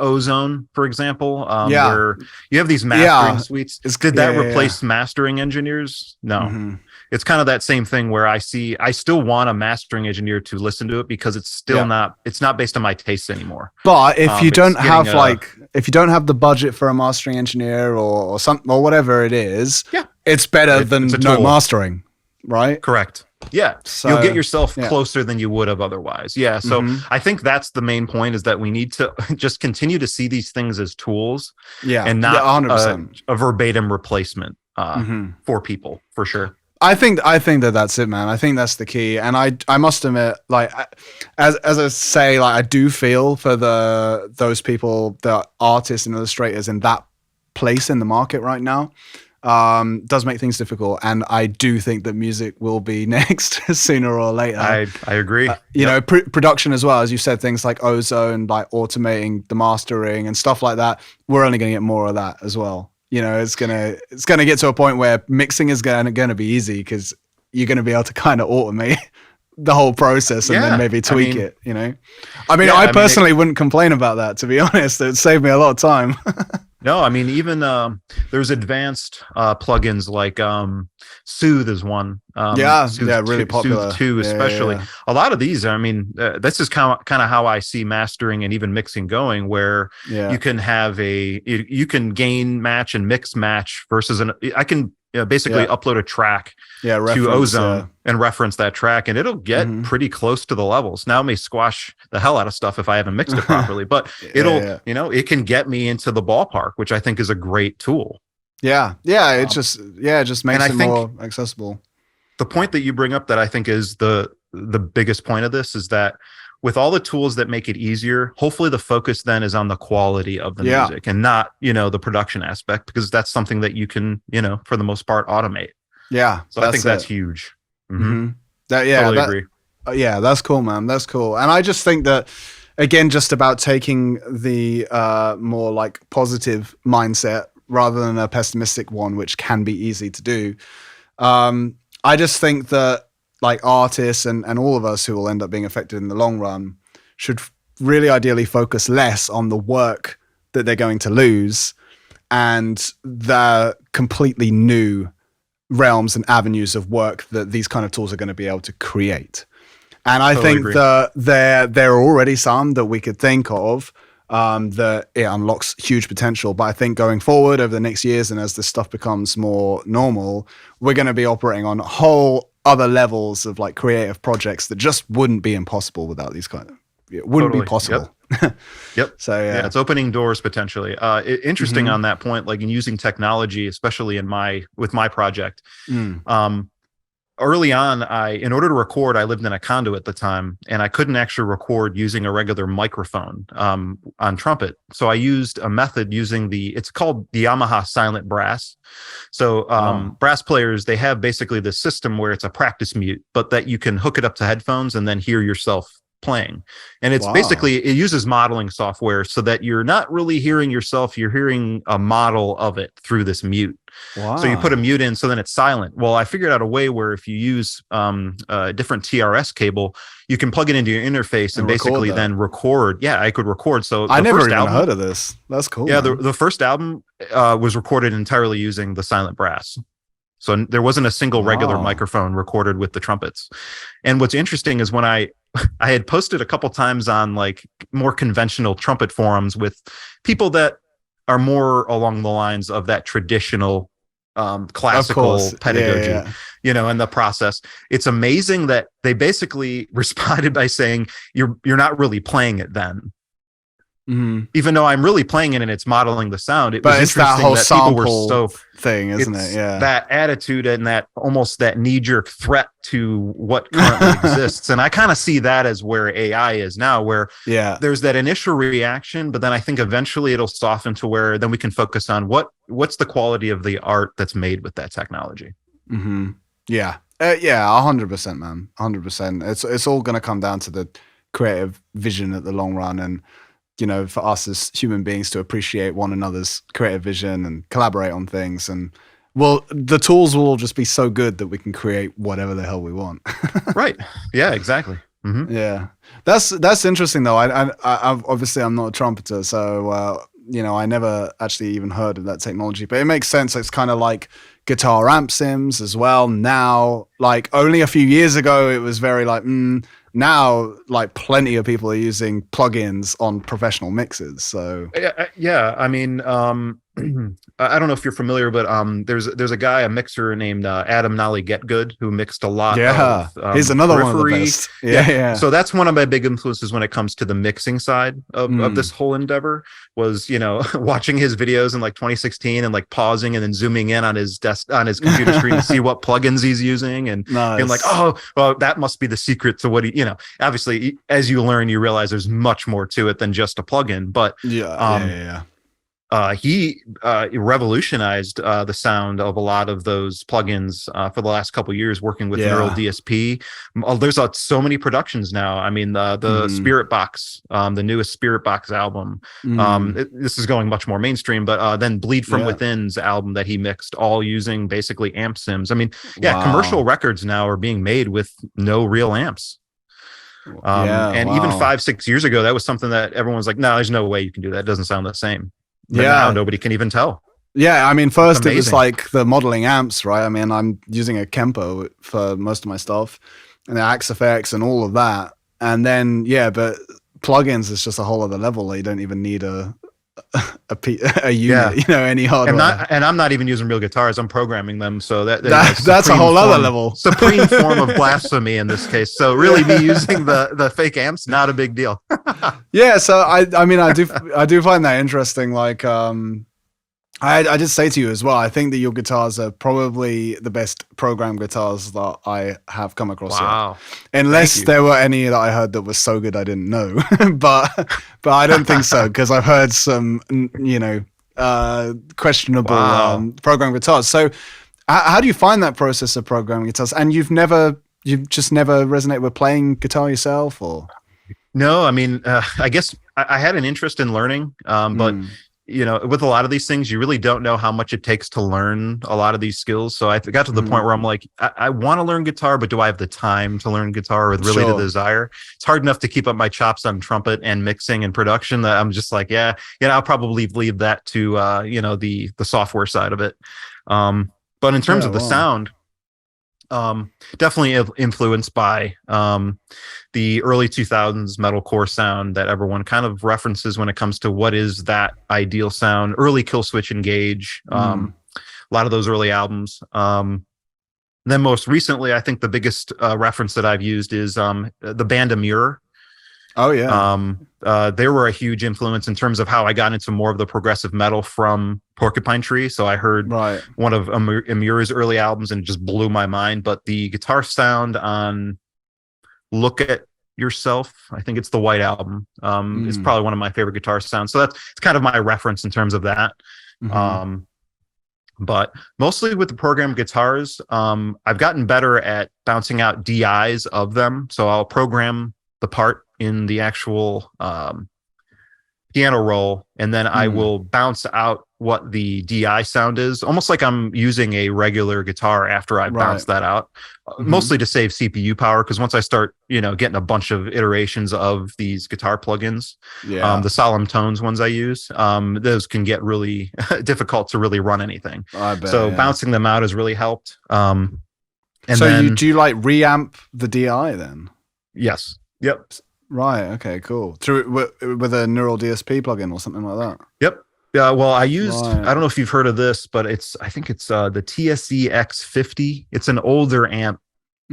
Ozone, for example, Yeah. where you have these mastering Yeah. suites. It's Did yeah, that yeah, yeah. replace mastering engineers? No. Hmm. It's kind of that same thing where I still want a mastering engineer to listen to it because Yeah. it's not based on my tastes anymore. But if you It's don't getting have if you don't have the budget for a mastering engineer or something or whatever it is, yeah, it's better it's than a no tool. mastering, right? Correct. Yeah. You'll get So yourself yeah. closer than you would have otherwise. Yeah. So Hmm. I think that's the main point, is that we need to just continue to see these things as tools Yeah. and Yeah. not 100%. a verbatim replacement Hmm. for people, for sure. I think that that's it, man. I think that's the key. And I must admit, like, as I say, like, I do feel for those people, the artists and illustrators in that place in the market right now. Does make things difficult, and I do think that music will be next sooner or later. I agree. You know, production as well, as you said, things like Ozone, like automating the mastering and stuff like that. We're only going to get more of that as well. You know, it's gonna get to a point where mixing is gonna be easy because you're gonna be able to kind of automate the whole process and then maybe tweak it. You know, I personally wouldn't complain about that, to be honest. It saved me a lot of time. No, I mean, even there's advanced plugins like Soothe is one. Really popular. Soothe 2 especially. Yeah. A lot of these, I mean, this is kind of how I see mastering and even mixing going, where you can have you can gain match and mix match versus I can basically upload a track to Ozone and reference that track, and it'll get pretty close to the levels. Now it may squash the hell out of stuff if I haven't mixed it properly, but it can get me into the ballpark, which I think is a great tool. It just makes it more accessible. The point that you bring up that I think is the biggest point of this is that with all the tools that make it easier, hopefully the focus then is on the quality of the music and not, the production aspect, because that's something that you can, for the most part, automate. Yeah. So I think that's huge. Mm-hmm. Totally agree. Yeah, that's cool, man. That's cool. And I just think that, again, just about taking the more like positive mindset rather than a pessimistic one, which can be easy to do. I just think that like artists and all of us who will end up being affected in the long run should really ideally focus less on the work that they're going to lose and the completely new realms and avenues of work that these kind of tools are going to be able to create. And I think that there are already some that we could think of that it unlocks huge potential. But I think going forward over the next years and as this stuff becomes more normal, we're going to be operating on whole other levels of like creative projects that just wouldn't be impossible without these kind of, it wouldn't be possible. Yep. So yeah, it's opening doors potentially. Interesting on that point, like in using technology, especially with my project. Early on, in order to record, I lived in a condo at the time, and I couldn't actually record using a regular microphone on trumpet. So I used a method using it's called the Yamaha silent brass. So brass players, they have basically this system where it's a practice mute, but that you can hook it up to headphones and then hear yourself playing. And it's basically, it uses modeling software so that you're not really hearing yourself, you're hearing a model of it through this mute. So you put a mute in, so then it's silent. Well, I figured out a way where if you use a different TRS cable, you can plug it into your interface and basically then record. Yeah, I could record. So I never even heard of this. That's cool. Yeah, the first album was recorded entirely using the silent brass. So there wasn't a single regular microphone recorded with the trumpets. And what's interesting is when I had posted a couple times on like more conventional trumpet forums with people that are more along the lines of that traditional classical pedagogy, and the process. It's amazing that they basically responded by saying, you're not really playing it then. Even though I'm really playing it and it's modeling the sound, it was interesting that whole people were so thing, isn't it? Yeah, that attitude and that almost that knee-jerk threat to what currently exists. And I kind of see that as where AI is now, where there's that initial reaction, but then I think eventually it'll soften to where then we can focus on what's the quality of the art that's made with that technology. Yeah, 100%, man, 100%. It's all going to come down to the creative vision at the long run, and for us as human beings to appreciate one another's creative vision and collaborate on things. And the tools will all just be so good that we can create whatever the hell we want. Right. Yeah, exactly. Mm-hmm. Yeah, that's interesting though. I've obviously I'm not a trumpeter, so I never actually even heard of that technology. But it makes sense. It's kind of like guitar amp sims as well. Now, like only a few years ago, it was very like. Now, like plenty of people are using plugins on professional mixes. So Yeah. I mean, I don't know if you're familiar, but there's a guy, a mixer named Adam Nolly Getgood, who mixed a lot yeah, of he's another one of the Periphery. best. Yeah. So that's one of my big influences when it comes to the mixing side of this whole endeavor. Was watching his videos in like 2016 and like pausing and then zooming in on his computer screen to see what plugins he's using and being like, oh, well, that must be the secret to what he. Obviously, as you learn, you realize there's much more to it than just a plugin. But yeah. He revolutionized the sound of a lot of those plugins for the last couple of years, working with Neural DSP. There's so many productions now. I mean, the Spirit Box, the newest Spirit Box album. This is going much more mainstream, but then Bleed From Within's album that he mixed, all using basically amp sims. I mean, commercial records now are being made with no real amps. Even 5-6 years ago, that was something that everyone was like, no, there's no way you can do that. It doesn't sound the same. But now nobody can even tell. Yeah, I mean, first it was like the modeling amps, right? I mean, I'm using a Kempo for most of my stuff, and the Axe FX and all of that. And then, but plugins is just a whole other level. You don't even need a unit, any hardware. And I'm not even using real guitars. I'm programming them. So that's a whole other level. Supreme form of blasphemy in this case. So really me using the fake amps, not a big deal. Yeah. So I mean, I do find that interesting. Like, I did say to you as well, I think that your guitars are probably the best program guitars that I have come across. Wow. Yet. Unless there were any that I heard that was so good I didn't know. but I don't think so, because I've heard some, questionable program guitars. So how do you find that process of programming guitars? And you've just never resonated with playing guitar yourself, or? No, I mean, I guess I had an interest in learning, but with a lot of these things, you really don't know how much it takes to learn a lot of these skills. So I got to the point where I'm like, I want to learn guitar, but do I have the time to learn guitar, or really the desire? It's hard enough to keep up my chops on trumpet and mixing and production that I'm just like, I'll probably leave that to, the software side of it. But in terms of the sound, definitely influenced by the early 2000s metalcore sound that everyone kind of references when it comes to what is that ideal sound. Early Killswitch Engage, a lot of those early albums. Then most recently, I think the biggest reference that I've used is the band Amur. Oh yeah. They were a huge influence in terms of how I got into more of the progressive metal from Porcupine Tree. So I heard one of Amur's early albums and it just blew my mind. But the guitar sound on Look at Yourself, I think it's the White Album, is probably one of my favorite guitar sounds. So it's kind of my reference in terms of that. But mostly with the program guitars, I've gotten better at bouncing out DIs of them. So I'll program the part in the actual piano roll, and then I will bounce out what the DI sound is, almost like I'm using a regular guitar after I bounce that out, mostly to save CPU power. Because once I start, getting a bunch of iterations of these guitar plugins, the Solemn Tones ones I use, those can get really difficult to really run anything. Bouncing them out has really helped. And so then, do you like reamp the DI then? Yes. Yep. Right. Okay. Cool. Through with a Neural DSP plugin or something like that. Yep. Yeah. Well, I used. I don't know if you've heard of this, but I think it's the TSE X50. It's an older amp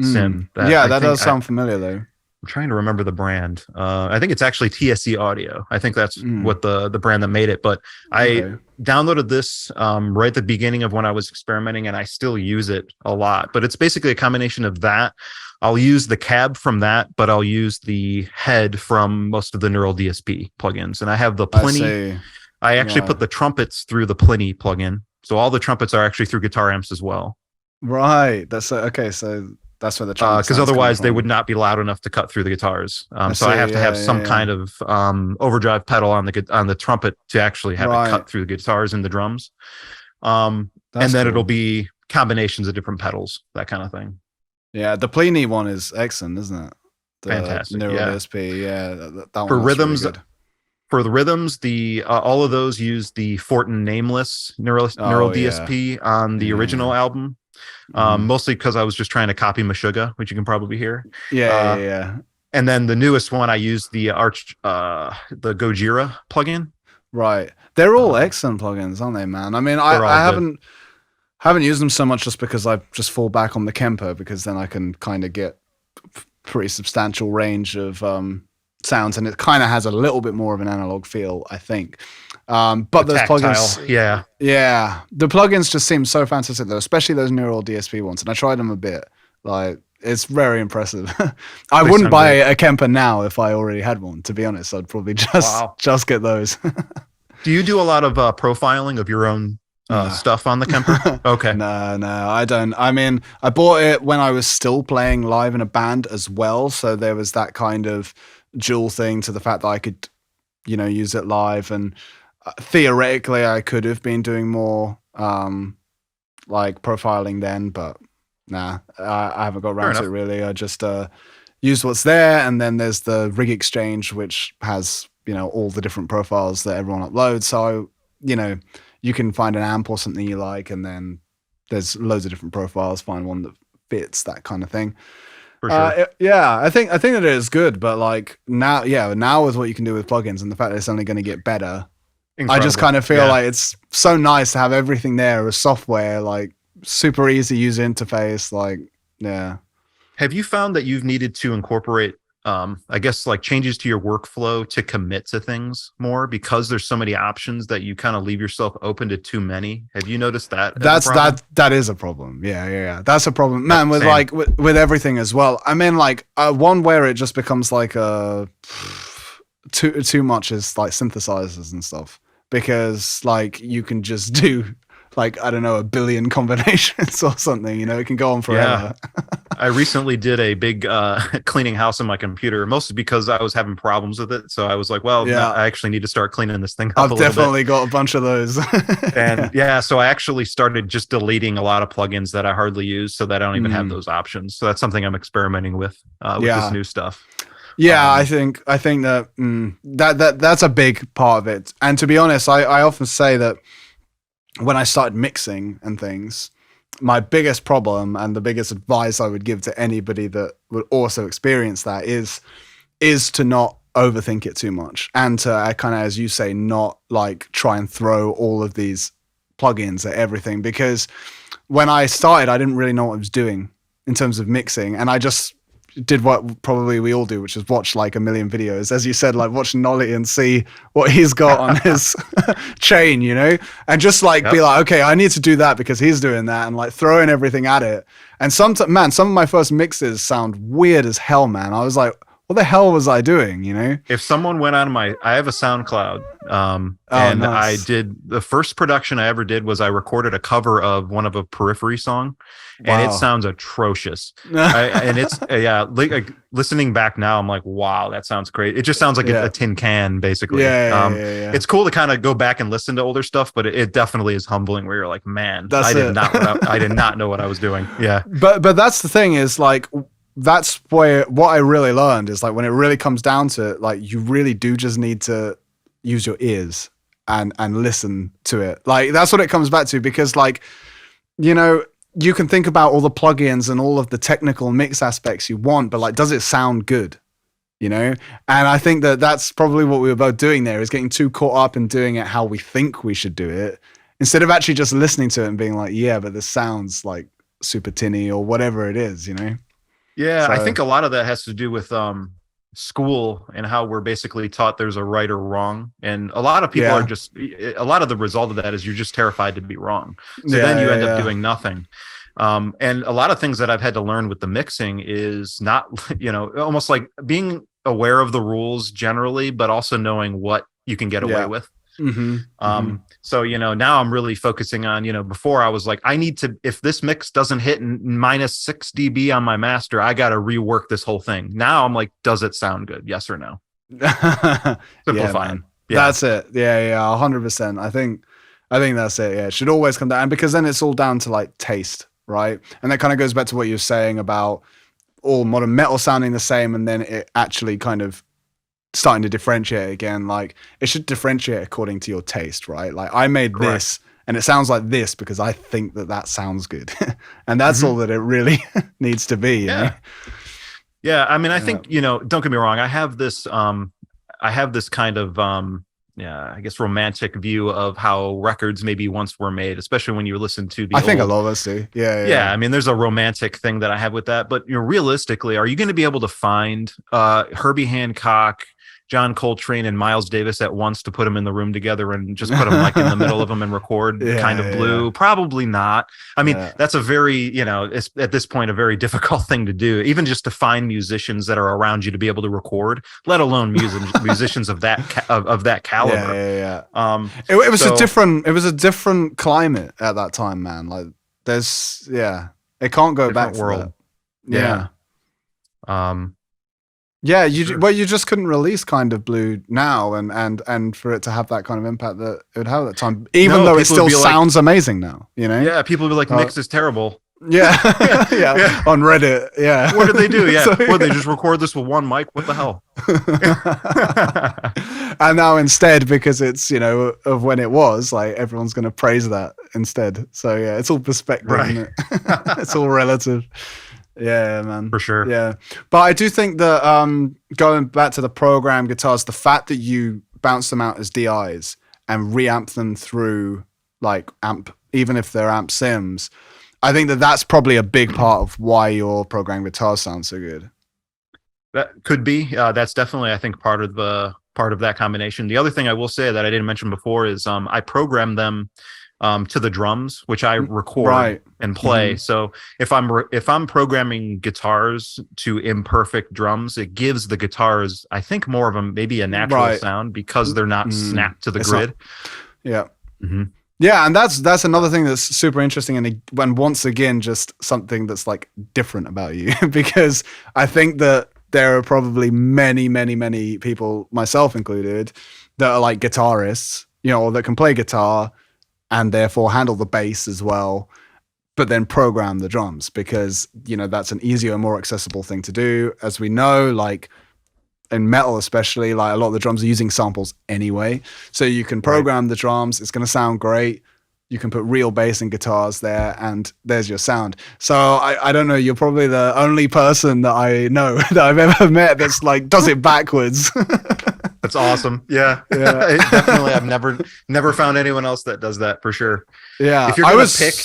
sim. That does sound familiar though. I'm trying to remember the brand. I think it's actually TSE Audio. I think that's what the brand that made it. But I downloaded this right at the beginning of when I was experimenting, and I still use it a lot. But it's basically a combination of that. I'll use the cab from that, but I'll use the head from most of the Neural DSP plugins. And I have the Pliny. I actually put the trumpets through the Pliny plugin. So all the trumpets are actually through guitar amps as well. Right. That's okay. So that's where the trumpets, because otherwise they would not be loud enough to cut through the guitars. So I have to have some kind of overdrive pedal on the trumpet to actually have it cut through the guitars and the drums. And then it'll be combinations of different pedals, that kind of thing. Yeah, the Pliny one is excellent, isn't it? the Fantastic. neural Yeah. DSP. Yeah, that For one looks really rhythms, good. for the rhythms, the all of those use the Fortin Nameless neural Oh yeah, DSP on the original yeah, album. hmm Mostly because I was just trying to copy Meshuggah, which you can probably hear. yeah, Uh, yeah. and then the newest one, I used the Gojira plugin. Right. They're all Um, excellent plugins, aren't they, man? I mean, they're I all good. haven't used them so much just because I just fall back on the Kemper because then I can kind of get pretty substantial range of sounds, and it kind of has a little bit more of an analog feel, I think. The But those tactile, plugins, yeah, yeah, the plugins just seem so fantastic though, especially those neural DSP ones. And I tried them a bit. Like, it's very impressive. I they wouldn't sound buy great. a Kemper now if I already had one. To be honest, I'd probably Wow. just get those. Do you do a lot of profiling of your own No. stuff on the Kemper? Okay, No, I don't. I mean, I bought it when I was still playing live in a band as well, so there was that kind of dual thing to the fact that I could, use it live, and theoretically I could have been doing more like profiling then, but nah, I haven't got fair around to it enough. really. I just use what's there, and then there's the Rig Exchange, which has all the different profiles that everyone uploads. So you can find an amp or something you like, and then there's loads of different profiles. Find one that fits, that kind of thing. For sure. Yeah, I think that it is good, but like now with what you can do with plugins and the fact that it's only going to get better, I just Incredible. kind of feel Yeah. like it's so nice to have everything there as software, like super easy user interface. Like, yeah. Have you found that you've needed to incorporate, I guess, like changes to your workflow to commit to things more because there's so many options that you kind of leave yourself open to too many? Have you noticed that as a That's problem? that is a problem. Yeah. That's a problem, Yep, man. With same. like with everything as well. I mean, like one where it just becomes like a too much is like synthesizers and stuff because like you can just do like I don't know a billion combinations or something. It can go on Yeah. forever. I recently did a big cleaning house on my computer, mostly because I was having problems with it. So I was like, well, Yeah, I actually need to start cleaning this thing up I've a little bit. definitely got a bunch of those. And yeah, so I actually started just deleting a lot of plugins that I hardly use so that I don't even have Mm, those options. So that's something I'm experimenting with this yeah. new stuff. Yeah, I Um, think that that's a big part of it. And to be honest, I often say that when I started mixing and things, my biggest problem and the biggest advice I would give to anybody that would also experience that is to not overthink it too much and to kind of, as you say, not like try and throw all of these plugins at everything because when I started, I didn't really know what I was doing in terms of mixing, and I just did what probably we all do, which is watch like a million videos, as you said, like watch Nolly and see what he's got on his chain, and just like be yep. like, okay, I need to do that because he's doing that, and like throwing everything at it. And some of my first mixes sound weird as hell, man. I was like, what the hell was I doing? If someone went on I have a SoundCloud, Oh, and I nice. did the first production I ever did was I recorded a cover of one of a Periphery song, and it Wow. sounds atrocious. And it's yeah, like listening back now, I'm like, wow, that sounds great. It just sounds like a Yeah. tin can, basically. Yeah. It's cool to kind of go back and listen to older stuff, but it definitely is humbling. Where you're like, man, That's it. I did not know what I was doing. Yeah, But that's the thing is like that's where what I really learned is like when it really comes down to it, like you really do just need to use your ears and listen to it. Like that's what it comes back to because like you can think about all the plugins and all of the technical mix aspects you want, but like does it sound good? And I think that that's probably what we were both doing there is getting too caught up in doing it how we think we should do it instead of actually just listening to it and being like, yeah, but this sounds like super tinny or whatever it is. yeah. I So think a lot of that has to do with school and how we're basically taught there's a right or wrong, and a lot of people are yeah, just a lot of the result of that is you're just terrified to be wrong, so then you end up yeah. doing nothing. And a lot of things that I've had to learn with the mixing is not almost like being aware of the rules generally, but also knowing what you can get away Yeah. with. Mm-hmm. So now I'm really focusing on, before I was like, I need to, if this mix doesn't hit minus 6 dB on my master, I got to rework this whole thing. Now I'm like, does it sound good? Yes or no? Yeah, Simplify it. man. Yeah. That's it. Yeah, 100%. I think that's it. Yeah, it should always come down because then it's all down to like taste, right? And that kind of goes back to what you're saying about all modern metal sounding the same, and then it actually kind of starting to differentiate again. Like, it should differentiate according to your taste, right? Like, I made this and it sounds like this because I think that sounds good. And that's all that it really needs to be. You know? Yeah. I mean, I think, don't get me wrong. I have this kind of, I guess romantic view of how records maybe once were made, especially when you listen to the I think a lot of us do. Yeah. I mean, there's a romantic thing that I have with that, but realistically, are you going to be able to find Herbie Hancock, John Coltrane, and Miles Davis at once to put them in the room together and just put them like in the middle of them and record Kind of Blue? Yeah. Probably not. I mean, that's a very, it's at this point a very difficult thing to do, even just to find musicians that are around you to be able to record, let alone musicians of that caliber. It was a different climate at that time, man. Like, it can't go back to world. That. You just couldn't release Kind of Blue now, and for it to have that kind of impact that it would have at that time, even though it still sounds amazing now, Yeah, people would be like, mix is terrible. Yeah. On Reddit. Yeah. What did they do? Yeah. Well, they just record this with one mic. What the hell? And now instead, because it's, of when it was, like, everyone's going to praise that instead. So yeah, it's all perspective, isn't it? It's all relative. Yeah, man. For sure. Yeah. But I do think that going back to the program guitars, the fact that you bounce them out as DIs and reamp them through like amp, even if they're amp sims, I think that's probably a big part of why your program guitars sound so good. That could be. That's definitely, I think, part of that combination. The other thing I will say that I didn't mention before is I program them to the drums, which I record and play. So if I'm programming guitars to imperfect drums, it gives the guitars, I think, more of maybe a natural sound because they're not snapped to the grid. Yeah, and that's another thing that's super interesting, and once again, just something that's like different about you, because I think that there are probably many, many, many people, myself included, that are like guitarists, or that can play guitar and therefore handle the bass as well, but then program the drums because, that's an easier and more accessible thing to do. As we know, like in metal especially, like a lot of the drums are using samples anyway. So you can program the drums, it's going to sound great. You can put real bass and guitars there, and there's your sound. So I don't know, you're probably the only person that I know that I've ever met that's like, does it backwards. That's awesome. Yeah. Definitely. I've never found anyone else that does that for sure. Yeah. If you're going to pick.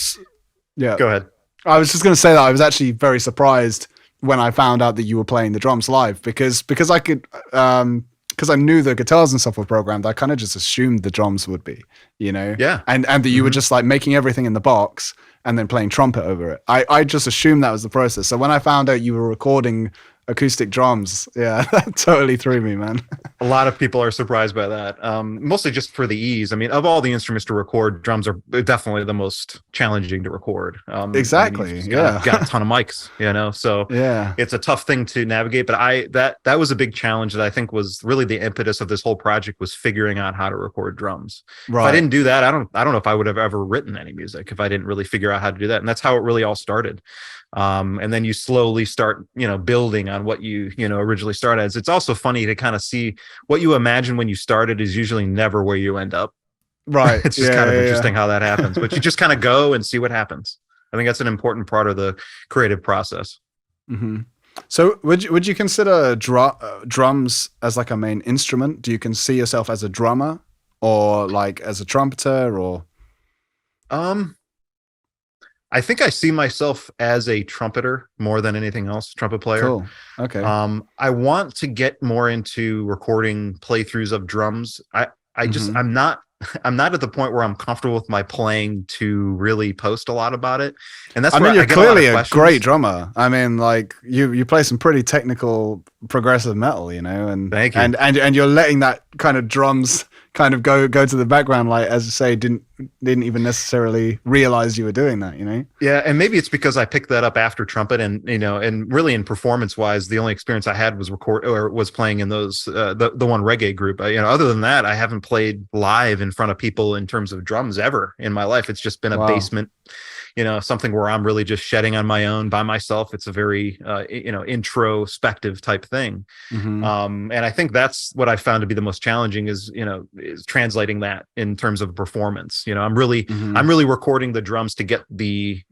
Yeah. Go ahead. I was just going to say that I was actually very surprised when I found out that you were playing the drums live because I could, because I knew the guitars and stuff were programmed, I kind of just assumed the drums would be, Yeah. And that you were just like making everything in the box and then playing trumpet over it. I just assumed that was the process. So when I found out you were recording acoustic drums, that totally threw me, man. A lot of people are surprised by that, mostly just for the ease. I mean, of all the instruments to record, drums are definitely the most challenging to record. Exactly. Got a ton of mics, so it's a tough thing to navigate. But that was a big challenge that I think was really the impetus of this whole project, was figuring out how to record drums. Right. If I didn't do that, I don't know if I would have ever written any music if I didn't really figure out how to do that. And that's how it really all started. And then you slowly start, building on what you originally started as. It's also funny to kind of see what you imagine when you started is usually never where you end up. Right. It's just kind of interesting how that happens, but you just kind of go and see what happens. I think that's an important part of the creative process. Mm-hmm. So would you consider drums as like a main instrument? Do you see yourself as a drummer or like as a trumpeter or? I think I see myself as a trumpeter more than anything else, trumpet player. Cool. Okay. I want to get more into recording playthroughs of drums. I just, I'm not at the point where I'm comfortable with my playing to really post a lot and that's where you're clearly a great drummer. I mean, like you play some pretty technical progressive metal, and thank you. And you're letting that kind of drums kind of go to the background, like, as you say, didn't even necessarily realize you were doing that, Yeah, and maybe it's because I picked that up after trumpet, and and really in performance wise, the only experience I had was playing in those the one reggae group. Other than that, I haven't played live in front of people in terms of drums ever in my life. It's just been a basement something where I'm really just shedding on my own by myself. It's a very, introspective type thing. And I think that's what I found to be the most challenging is translating that in terms of performance. I'm really recording the drums to get the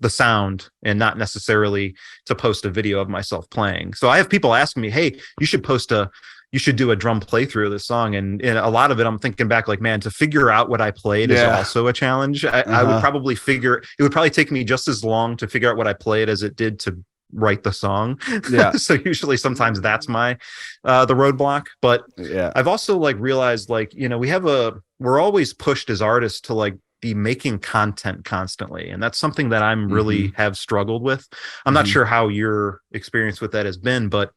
sound and not necessarily to post a video of myself playing. So I have people asking me, hey, you should do a drum playthrough of this song. And a lot of it, I'm thinking back like, man, to figure out what I played is also a challenge. I would probably it would probably take me just as long to figure out what I played as it did to write the song. Yeah. So usually sometimes that's the roadblock. But I've also like realized like, we're always pushed as artists to like be making content constantly. And that's something that I'm really have struggled with. I'm not sure how your experience with that has been, but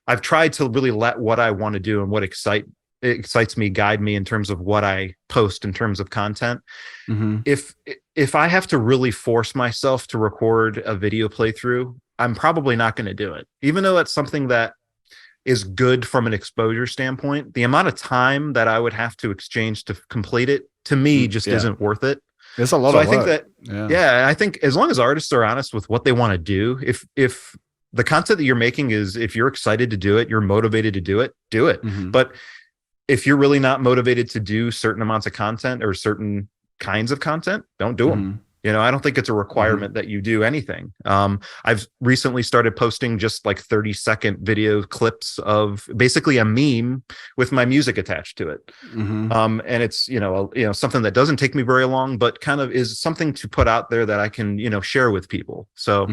I've tried to really let what I want to do and what excites me guide me in terms of what I post in terms of content. If I have to really force myself to record a video playthrough, I'm probably not going to do it. Even though that's something that is good from an exposure standpoint, the amount of time that I would have to exchange to complete it, to me, just isn't worth it. There's a lot of work. I think as long as artists are honest with what they want to do, if the content that you're making is, if you're excited to do it, you're motivated to do it, do it. But if you're really not motivated to do certain amounts of content or certain kinds of content, don't do them. I don't think it's a requirement that you do anything. I've recently started posting just like 30-second video clips of basically a meme with my music attached to it. And it's, something that doesn't take me very long, but kind of is something to put out there that I can, share with people. So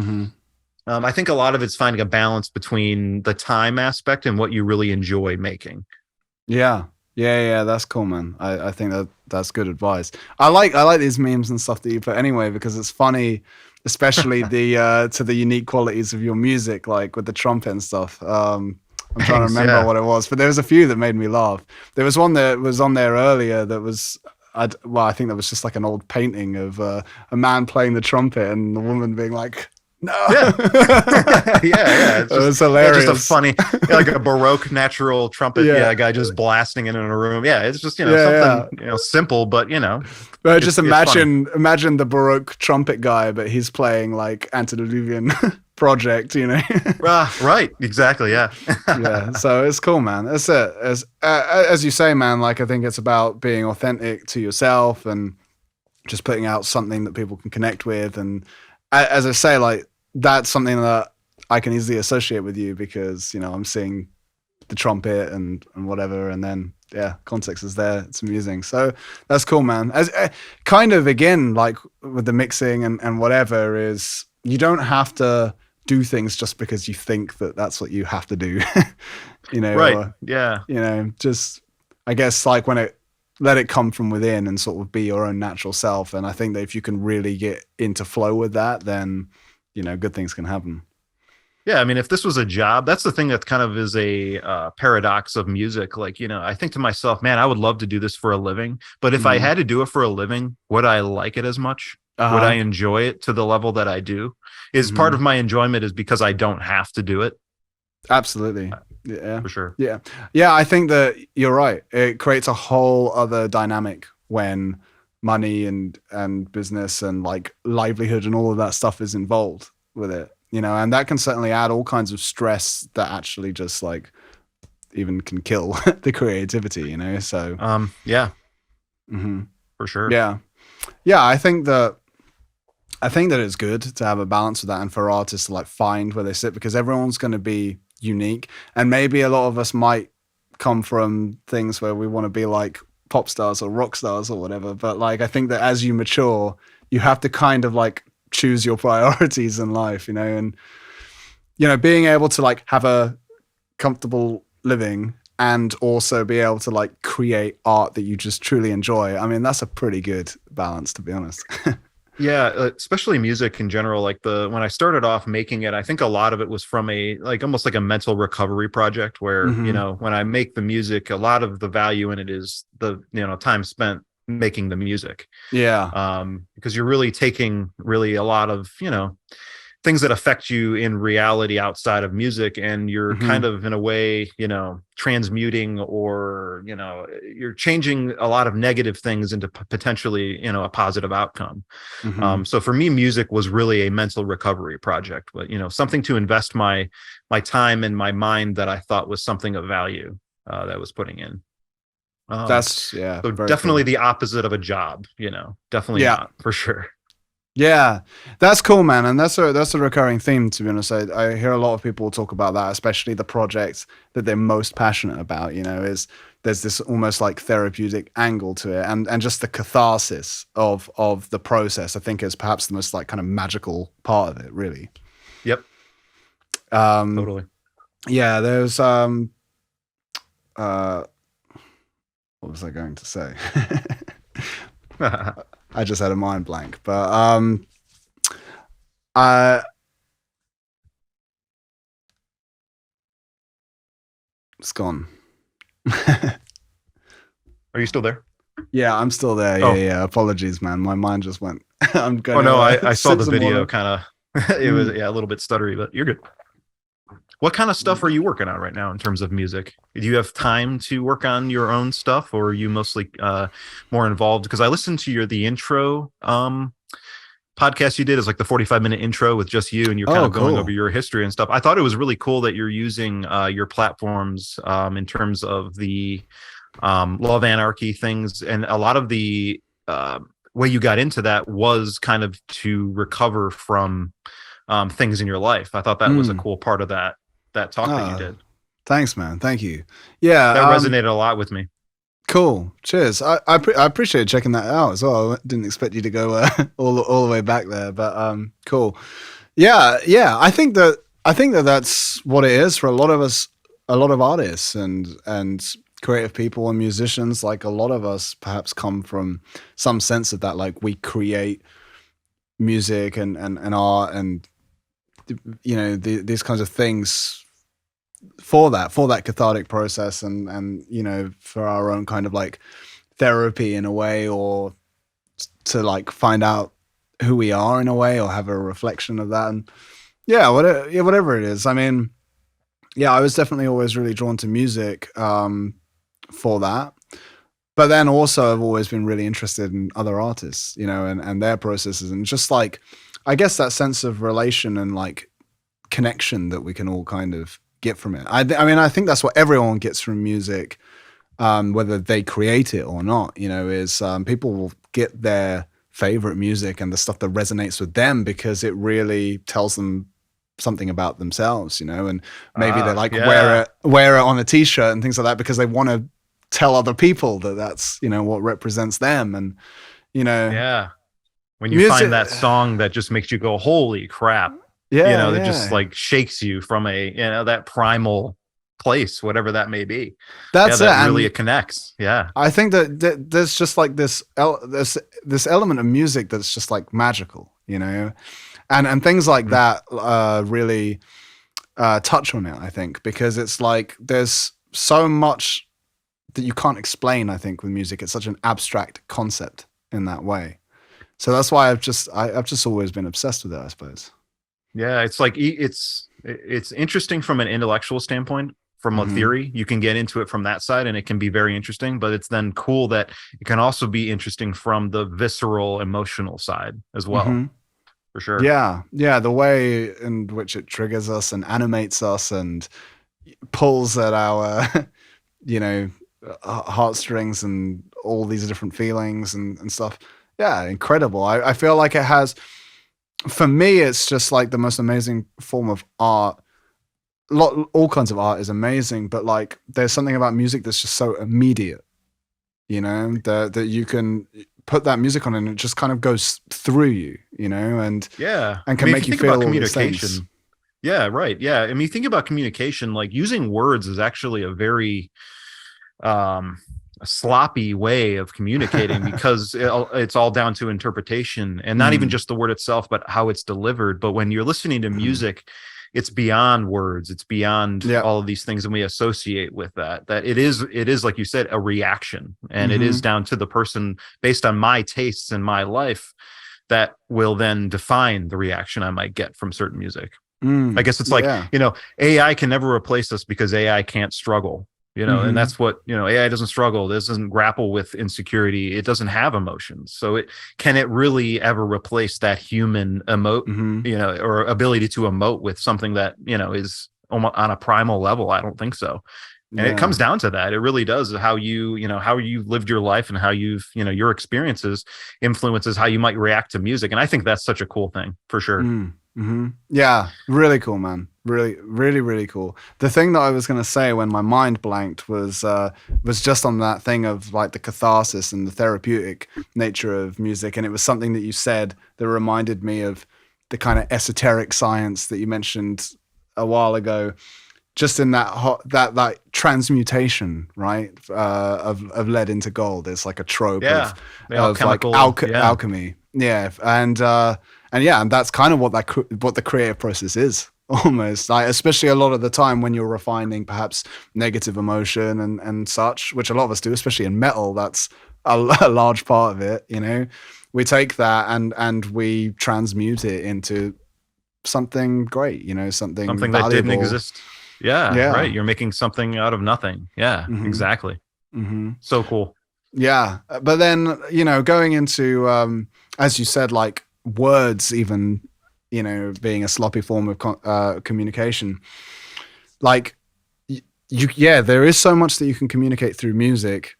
I think a lot of it's finding a balance between the time aspect and what you really enjoy making. Yeah, that's cool, man. I think that's good advice. I like these memes and stuff that you put anyway, because it's funny, especially to the unique qualities of your music, like with the trumpet and stuff. I'm trying to remember what it was, but there was a few that made me laugh. There was one that was on there earlier that was, I think that was just like an old painting of a man playing the trumpet and the woman being like, no. It's it was hilarious. Just a funny, like a Baroque natural trumpet. A guy just blasting it in a room. It's just something simple, but But just imagine the Baroque trumpet guy, but he's playing like Antediluvian Projekt, Right, exactly, yeah. So it's cool, man. That's it. As you say, man, like I think it's about being authentic to yourself and just putting out something that people can connect with. And as I say, like that's something that I can easily associate with you because, I'm seeing the trumpet and whatever. And then, context is there. It's amusing. So that's cool, man. As kind of, again, like with the mixing and whatever is you don't have to do things just because you think that that's what you have to do, Right. Or, just, I guess like let it come from within and sort of be your own natural self. And I think that if you can really get into flow with that, then, good things can happen. Yeah. I mean, if this was a job, that's the thing that kind of is a paradox of music. Like, I think to myself, man, I would love to do this for a living, but if I had to do it for a living, would I like it as much? Would I enjoy it to the level that I do? Is part of my enjoyment is because I don't have to do it. Absolutely. Yeah, for sure. Yeah. I think that you're right. It creates a whole other dynamic when money and business and like livelihood and all of that stuff is involved with it, and that can certainly add all kinds of stress that actually just like even can kill the creativity, so for sure. I think that it's good to have a balance with that and for artists to like find where they sit, because everyone's going to be unique, and maybe a lot of us might come from things where we want to be like pop stars or rock stars or whatever, but like I think that as you mature you have to kind of like choose your priorities in life, and being able to like have a comfortable living and also be able to like create art that you just truly enjoy. I mean, that's a pretty good balance, to be honest. Yeah, especially music in general. Like when I started off making it, I think a lot of it was from almost like a mental recovery project where, when I make the music, a lot of the value in it is the, time spent making the music. Yeah. Because you're really taking a lot of, things that affect you in reality outside of music, and you're kind Mm-hmm. of in a way, transmuting, or you're changing a lot of negative things into potentially a positive outcome. Mm-hmm. So for me, music was really a mental recovery project, but something to invest my time and my mind that I thought was something of value that I was putting in. That's, yeah, So very definitely cool. the opposite of a job, definitely Yeah. not, for sure. Yeah, that's cool, man, and that's a recurring theme. To be honest, I hear a lot of people talk about that, especially the projects that they're most passionate about. Is there's this almost like therapeutic angle to it, and just the catharsis of the process. I think is perhaps the most like kind of magical part of it, really. Yep, Um, totally. yeah, there's uh, what was I going to say? I just had a mind blank, but I it's gone. Are you still there? Yeah, I'm still there. Yeah, Oh, yeah. Apologies, man. My mind just went. I'm oh going to no, I saw sip the some video water. kind of, it was, Mm. yeah, a little bit stuttery, but you're good. What kind of stuff are you working on right now in terms of music? Do you have time to work on your own stuff, or are you mostly more involved? Because I listened to the intro podcast you did, is like the 45-minute intro with just you, and you're kind Oh, of going over cool. your history and stuff. I thought it was really cool that you're using your platforms in terms of the love anarchy things, and a lot of the way you got into that was kind of to recover from things in your life. I thought that was a Mm. cool part of that talk that you Oh, did. thanks, man. Thank you. Yeah. That resonated a lot with me. Cool. Cheers. I appreciate checking that out as well. I didn't expect you to go all the way back there, but cool. Yeah, yeah. I think that that's what it is for a lot of us, a lot of artists and creative people and musicians. Like a lot of us, perhaps come from some sense of that. Like we create music and art and these kinds of things for that cathartic process and for our own kind of like therapy in a way, or to like find out who we are in a way, or have a reflection of that. And whatever it is. I mean, yeah, I was definitely always really drawn to music for that. But then also I've always been really interested in other artists, and their processes, and just like I guess that sense of relation and like connection that we can all kind of get from it. I mean, I think that's what everyone gets from music, whether they create it or not. Is people will get their favorite music and the stuff that resonates with them because it really tells them something about themselves. And maybe they like Yeah, wear it on a t-shirt and things like that because they want to tell other people that that's what represents them. And yeah. When you find music. that song that just makes you go, "Holy crap!" Yeah, That just yeah. like shakes you from that primal place, whatever that may be. Yeah, That's it. that really And it connects. Yeah. I think that there's just like this element of music that's just like magical, and things like Mm. that really touch on it. I think because it's like there's so much that you can't explain. I think with music, it's such an abstract concept in that way. So that's why I've just always been obsessed with it, I suppose. Yeah, it's like it's interesting from an intellectual standpoint. From a Hmm. theory, you can get into it from that side, and it can be very interesting. But it's then cool that it can also be interesting from the visceral, emotional side as well, Hmm. for sure. Yeah, yeah. The way in which it triggers us and animates us and pulls at our, you know, heartstrings and all these different feelings and stuff. Yeah, incredible. I feel like it has, for me, it's just like the most amazing form of art. All kinds of art is amazing, but like there's something about music that's just so immediate, that you can put that music on and it just kind of goes through you, and Yeah, I can mean, if make you you think about feel all these things. communication, yeah, right, yeah. I mean, you think about communication, like using words is actually a very um sloppy way of communicating, because it's all down to interpretation, and not even Mm. just the word itself but how it's delivered. But when you're listening to music, it's beyond words, it's beyond Yeah. all of these things, and we associate with that it is like you said, a reaction, and it is Hmm. down to the person based on my tastes and my life. that will then define the reaction I might get from certain music. Mm, I guess it's like, yeah. AI can never replace us because AI can't struggle, and Mhm. that's what, AI doesn't struggle. This doesn't grapple with insecurity. It doesn't have emotions. So it really ever replace that human Mhm. or ability to emote with something that, is almost on a primal level? I don't think so. And it Yeah. comes down to that. It really does. How you lived your life and how your experiences influences how you might react to music. And I think that's such a cool thing for sure. Mm-hmm. Yeah, really cool, man. Really, really, really cool. The thing that I was gonna say when my mind blanked was just on that thing of like the catharsis and the therapeutic nature of music, and it was something that you said that reminded me of the kind of esoteric science that you mentioned a while ago. Just in that transmutation, right, of lead into gold. It's like a trope Yeah. The of like alchemical. Yeah. alchemy. Yeah, and yeah, and that's kind of what what the creative process is almost. Like, especially a lot of the time when you're refining perhaps negative emotion and such, which a lot of us do, especially in metal. That's a large part of it. We take that and we transmute it into something great. Something Something that didn't valuable. exist. Yeah. Right. Yeah. You're making something out of nothing. Yeah, Mm-hmm. exactly. Mm-hmm. So cool. Yeah. But then, going into, as you said, like words, even, being a sloppy form of communication, like yeah, there is so much that you can communicate through music,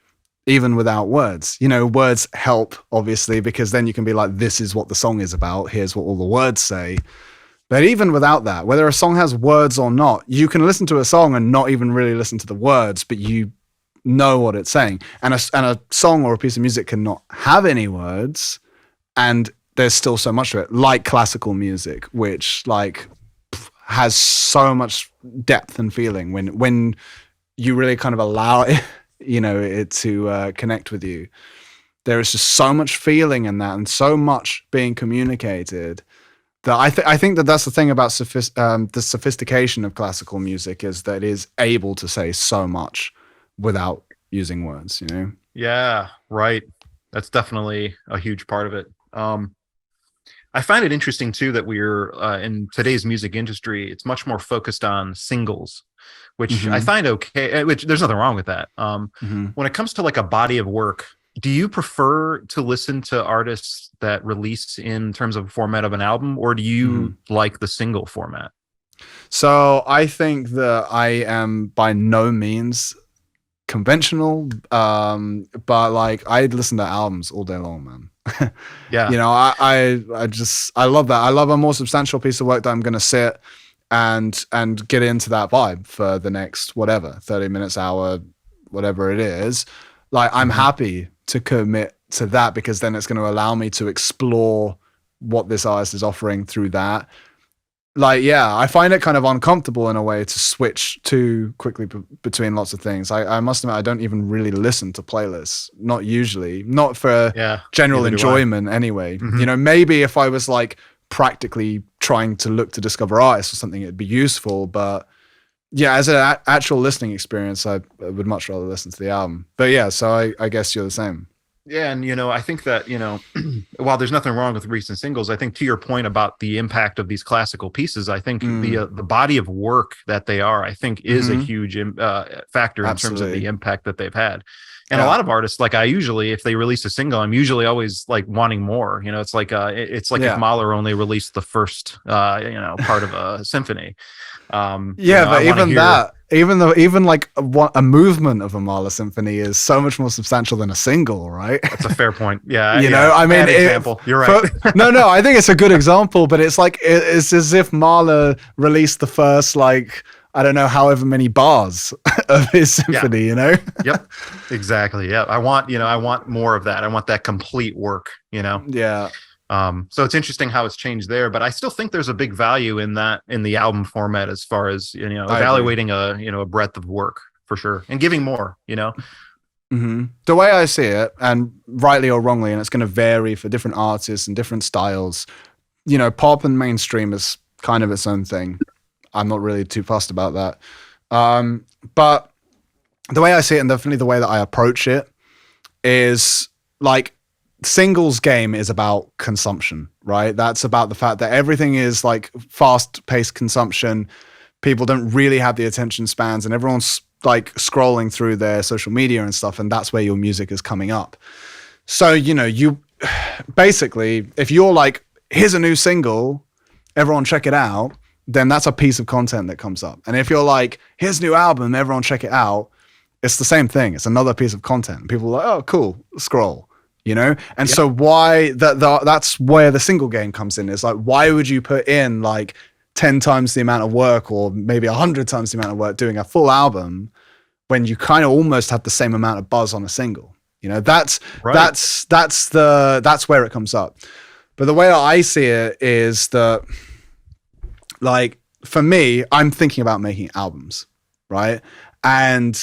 even without words. Words help, obviously, because then you can be like, this is what the song is about. Here's what all the words say. But even without that, whether a song has words or not, you can listen to a song and not even really listen to the words, but you know what it's saying. And a song or a piece of music cannot have any words, and there's still so much of it, like classical music, which like has so much depth and feeling when you really kind of allow it, it to connect with you. There is just so much feeling in that, and so much being communicated. That I think that that's the thing about the sophistication of classical music, is that it is able to say so much without using words. Yeah. Right. That's definitely a huge part of it. I find it interesting too that we're in today's music industry. It's much more focused on singles, which I Mm-hmm. find okay. Which there's nothing wrong with that. Mm-hmm. When it comes to like a body of work, do you prefer to listen to artists that release in terms of format of an album, or do Mm-hmm. you like the single format? So I think that I am by no means conventional, but like I listen to albums all day long, man. Yeah. I love that. I love a more substantial piece of work that I'm going to sit and get into that vibe for the next whatever 30 minutes, hour, whatever it is. Like I'm Mhm. happy to commit to that, because then it's going to allow me to explore what this artist is offering through that. Like, yeah, I find it kind of uncomfortable in a way to switch too quickly between lots of things. I must admit, I don't even really listen to playlists. Not usually, not for Yeah. general Neither do I. enjoyment anyway. Mhm. Maybe if I was like practically trying to look to discover artists or something, it'd be useful. But yeah, as an actual listening experience, I would much rather listen to the album. But yeah, so I guess you're the same. Yeah, and I think that while there's nothing wrong with recent singles, I think to your point about the impact of these classical pieces, I think the body of work that they are, I think, is a Mm-hmm. huge factor in terms of Absolutely. the impact that they've had. And a Yeah. lot of artists, like I usually, if they release a single, I'm usually always like wanting more. It's like if Yeah. Mahler only released the first part of a symphony. Yeah, but I want to even hear. that, even like a movement of a Mahler symphony is so much more substantial than a single, right? That's a fair point. Yeah, I mean, bad example. You're right. no, I think it's a good example, but it's like it's as if Mahler released the first like I don't know however many bars of his Yeah. symphony. Yep, exactly. Yeah, I want more of that. I want that complete work. Yeah. So it's interesting how it's changed there, but I still think there's a big value in the album format as far as I evaluating a breadth of work for sure and giving more. Mm-hmm. The way I see it, and rightly or wrongly, and it's going to vary for different artists and different styles. Pop and mainstream is kind of its own thing. I'm not really too fussed about that. But the way I see it, and definitely the way that I approach it, is like singles game is about consumption, right? That's about the fact that everything is like fast paced consumption. People don't really have the attention spans, and everyone's like scrolling through their social media and stuff. And that's where your music is coming up. So, you basically, if you're like, here's a new single, everyone check it out, then that's a piece of content that comes up. And if you're like, here's a new album, everyone check it out, it's the same thing. It's another piece of content. People are like, oh, cool, scroll, And so why that's where the single game comes in. Is like, why would you put in like 10 times the amount of work, or maybe 100 times the amount of work doing a full album when you kind of almost have the same amount of buzz on a single? That's right. that's where it comes up. But the way I see it is that, like, for me, I'm thinking about making albums, right? And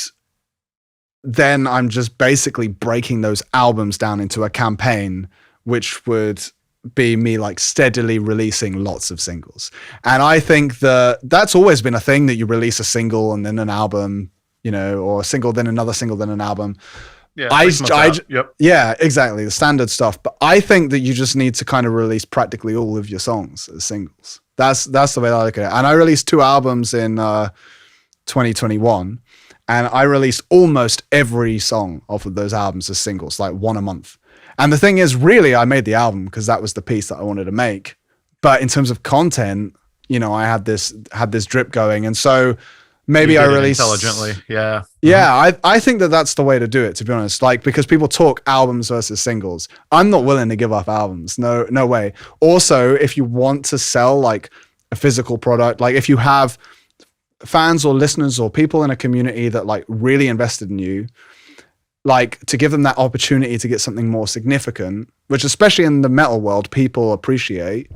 then I'm just basically breaking those albums down into a campaign, which would be me like steadily releasing lots of singles. And I think that that's always been a thing, that you release a single and then an album, or a single, then another single, then an album. Yeah, yep. Yeah, exactly. The standard stuff. But I think that you just need to kind of release practically all of your songs as singles. That's the way I look at it. And I released 2 albums in 2021, and I released almost every song off of those albums as singles, like one a month. And the thing is, really, I made the album because that was the piece that I wanted to make. But in terms of content, I had this drip going, and so maybe I released intelligently. Yeah. Yeah, I think that that's the way to do it, to be honest. Like, because people talk albums versus singles. I'm not willing to give up albums. No way. Also, if you want to sell like a physical product, like if you have fans or listeners or people in a community that like really invested in you, like to give them that opportunity to get something more significant, which especially in the metal world, people appreciate,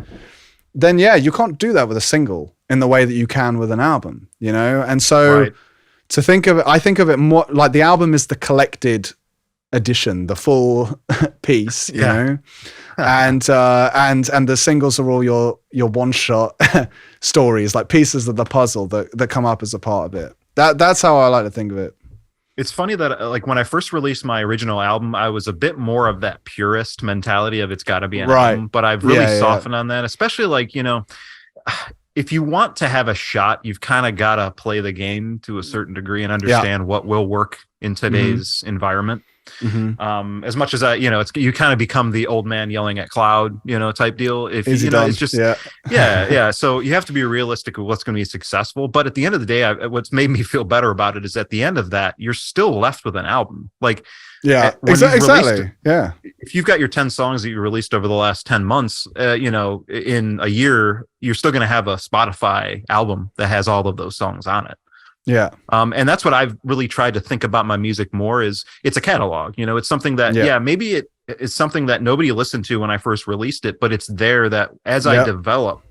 then yeah, you can't do that with a single in the way that you can with an album, And so right. to think of it, I think of it more like the album is the collected edition, the full piece, you know, and the singles are all your one shot stories, like pieces of the puzzle that come up as a part of it. That's how I like to think of it. It's funny that like when I first released my original album, I was a bit more of that purist mentality of it's got to be an album, but I've really softened on that, especially like, if you want to have a shot, you've kind of got to play the game to a certain degree and understand what will work in today's environment. As much as it's, you kind of become the old man yelling at cloud, type deal. If it's just, So you have to be realistic of what's going to be successful. But at the end of the day, what's made me feel better about it is at the end of that, you're still left with an album. Like, exactly. Yeah. If you've got your 10 songs that you released over the last 10 months, in a year, you're still going to have a Spotify album that has all of those songs on it. Yeah. And that's what I've really tried to think about my music more is it's a catalog, it's something that, maybe it is something that nobody listened to when I first released it, but it's there that as I develop,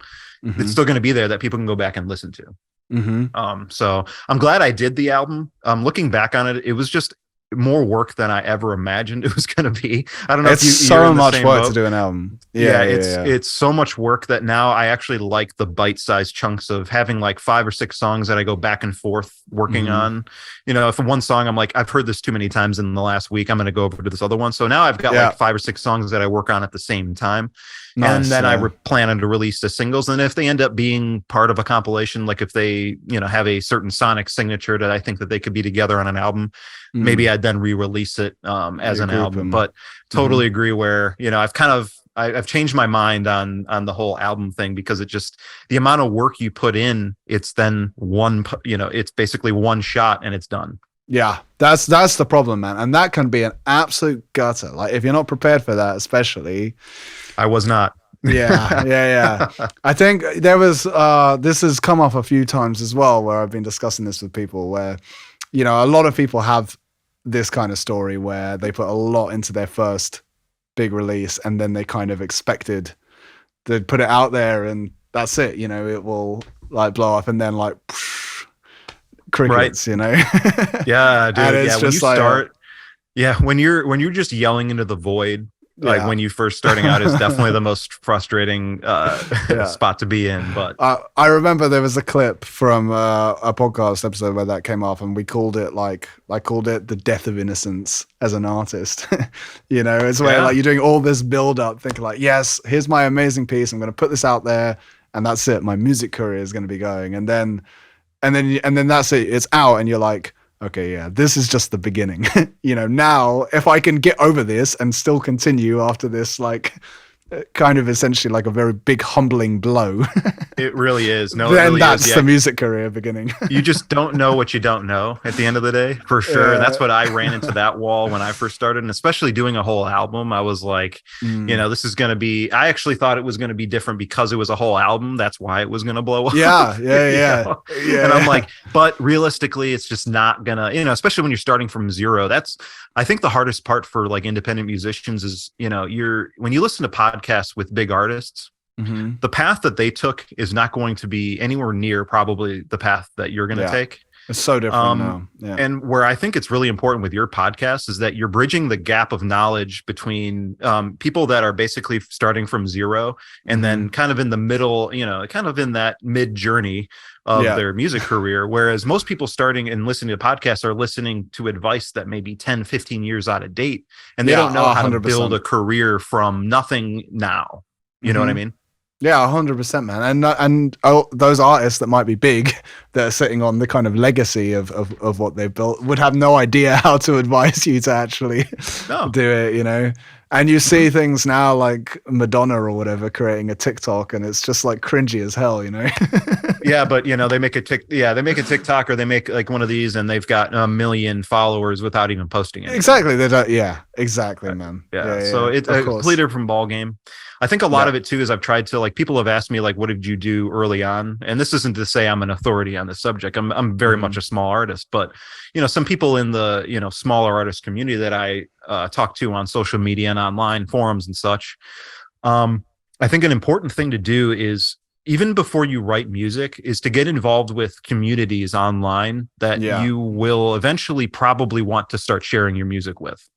it's still going to be there that people can go back and listen to. So I'm glad I did the album. Looking back on it, it was just more work than I ever imagined it was going to be. I don't know if you're so much work to do an album. It's so much work that now I actually like the bite-sized chunks of having like 5 or 6 songs that I go back and forth working on. If one song I'm like, I've heard this too many times in the last week, I'm going to go over to this other one. So now I've got like 5 or 6 songs that I work on at the same time. Nice, and then I plan to release the singles. And if they end up being part of a compilation, like if they, have a certain sonic signature that I think that they could be together on an album, maybe I'd then re-release it as an album. But totally agree where, I've changed my mind on the whole album thing, because it just, the amount of work you put in, it's then it's basically one shot and it's done. Yeah, that's the problem, man. And that can be an absolute gutter. Like if you're not prepared for that, especially. I was not. Yeah. I think there was, this has come up a few times as well, where I've been discussing this with people where, a lot of people have this kind of story where they put a lot into their first big release and then they kind of expected to put it out there and that's it, it will like blow up and then like crickets, Yeah, dude. And it's when you just like, start, when you're just yelling into the void, like when you first starting out is definitely the most frustrating Yeah. spot to be in. But I remember there was a clip from a podcast episode where that came up, and we called it I called it the death of innocence as an artist. You know, it's where like you're doing all this build up, thinking like, yes, here's my amazing piece. I'm going to put this out there, and that's it. My music career is going to be going, and then that's it. It's out, and you're like, okay, yeah, this is just the beginning. You know, now if I can get over this and still continue after this, like kind of essentially like a very big humbling blow. It really is. No, then it really that's is. the music career beginning. You just don't know what you don't know at the end of the day, for sure. And that's what I ran into that wall when I first started, and especially doing a whole album. I was like, you know, this is going to be, I actually thought it was going to be different because it was a whole album. That's why it was going to blow up. Yeah. And I'm like, but realistically, it's just not gonna, you know, especially when you're starting from zero. That's, I think the hardest part for like independent musicians is, you know, when you listen to podcasts with big artists, the path that they took is not going to be anywhere near probably the path that you're going to take. It's so different now. Yeah. And where I think it's really important with your podcast is that you're bridging the gap of knowledge between people that are basically starting from zero and then kind of in the middle, you know, kind of in that mid journey of their music career. Whereas most people starting and listening to podcasts are listening to advice that may be 10, 15 years out of date. And they don't know how to build a career from nothing now. You know what I mean? Yeah, 100%, man. And those artists that might be big, that are sitting on the kind of legacy of what they've built, would have no idea how to advise you to actually do it, you know? And you see things now like Madonna or whatever creating a TikTok, and it's just like cringy as hell, you know? Yeah, but you know, they make a TikTok, or they make like one of these and they've got 1 million followers without even posting it. Exactly. They don't. Yeah, exactly, man. Yeah. So it's a completely different ball game. I think a lot of it too is I've tried to, like, people have asked me like, what did you do early on? And this isn't to say I'm an authority on this subject. I'm very much a small artist, but you know, some people in the, you know, smaller artist community that I talk to on social media and online forums and such. I think an important thing to do is, even before you write music, is to get involved with communities online that you will eventually probably want to start sharing your music with.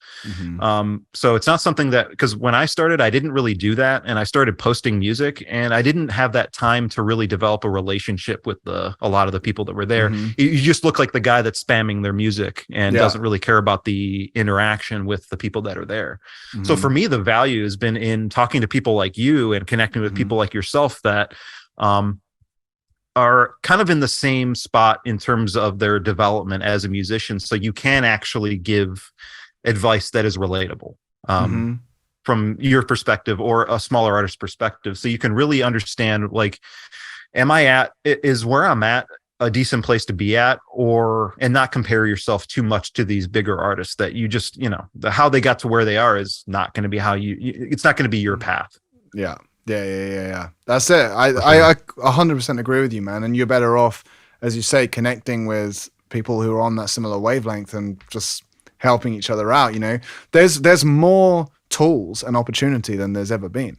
So it's not something that, because when I started, I didn't really do that. And I started posting music and I didn't have that time to really develop a relationship with a lot of the people that were there. You just look like the guy that's spamming their music and doesn't really care about the interaction with the people that are there. So for me, the value has been in talking to people like you and connecting with people like yourself that are kind of in the same spot in terms of their development as a musician. So you can actually give advice that is relatable from your perspective or a smaller artist's perspective. So you can really understand, like, is where I'm at a decent place to be at, and not compare yourself too much to these bigger artists that you just, you know, how they got to where they are is not going to be it's not going to be your path. Yeah. That's it. I 100% agree with you, man. And you're better off, as you say, connecting with people who are on that similar wavelength and just helping each other out. You know, there's more tools and opportunity than there's ever been.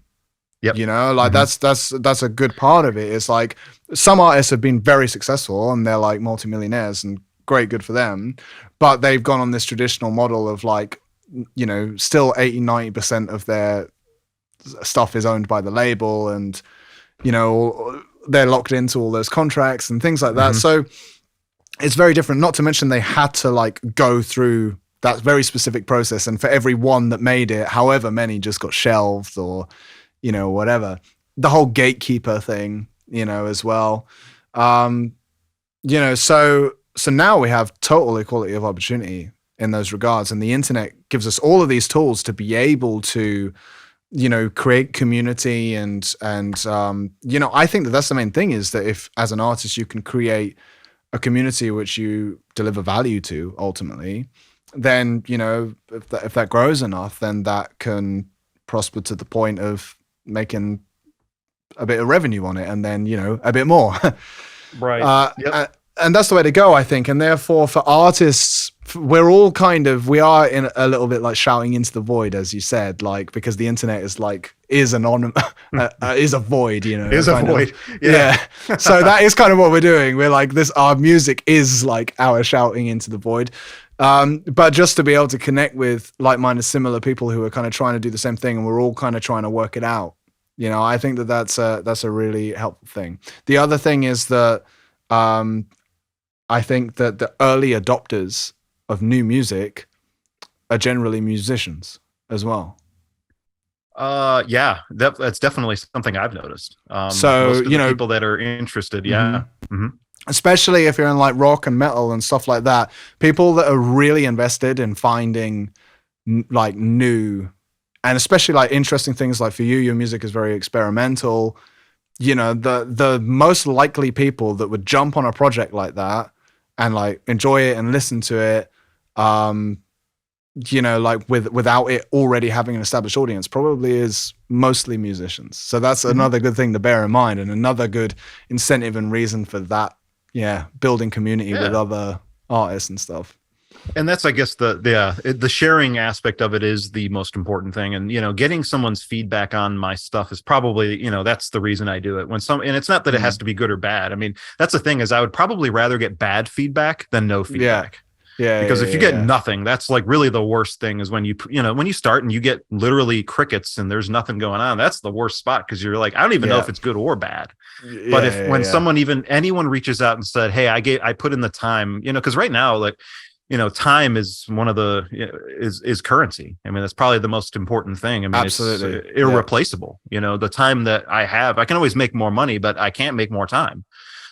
Yep. You know, like that's a good part of it. It's like some artists have been very successful and they're like multimillionaires, and great, good for them. But they've gone on this traditional model of, like, you know, still 80-90% of their stuff is owned by the label, and you know, they're locked into all those contracts and things like that. So it's very different. Not to mention they had to like go through that very specific process, and for every one that made it, however many just got shelved or, you know, whatever. The whole gatekeeper thing, you know, as well. You know, so now we have total equality of opportunity in those regards, and the internet gives us all of these tools to be able to, you know, create community and you know, I think that's the main thing, is that if as an artist you can create a community which you deliver value to ultimately, then, you know, if that grows enough, then that can prosper to the point of making a bit of revenue on it, and then, you know, a bit more. Right. And that's the way to go, I think. And therefore, for artists, we are in a little bit like shouting into the void, as you said, like, because the internet is anonymous, is a void, you know. Is a void. Yeah. So that is kind of what we're doing. We're like, our music is like our shouting into the void. But just to be able to connect with like-minded, similar people who are kind of trying to do the same thing, and we're all kind of trying to work it out. I think that's a really helpful thing. The other thing is that I think that the early adopters of new music are generally musicians as well. Yeah, that's definitely something I've noticed. So, most of the people that are interested, yeah. Especially if you're in like rock and metal and stuff like that, people that are really invested in finding like new and especially like interesting things. Like for you, your music is very experimental. The most likely people that would jump on a project like that and like enjoy it and listen to it, like without it already having an established audience, probably is mostly musicians. So that's another good thing to bear in mind, and another good incentive and reason for that. Yeah, building community with other artists and stuff. And that's, I guess, the sharing aspect of it is the most important thing. And getting someone's feedback on my stuff is probably that's the reason I do it. And it's not that it has to be good or bad. I mean, that's the thing, is I would probably rather get bad feedback than no feedback. Yeah, because if you get nothing, that's like really the worst thing, is when when you start and you get literally crickets and there's nothing going on. That's the worst spot, because you're like, I don't even know if it's good or bad. But if when someone, even anyone, reaches out and said, hey, I put in the time, because right now, like, time is one of the is currency. I mean, that's probably the most important thing. I mean, absolutely, it's irreplaceable. The time that I have, I can always make more money, but I can't make more time.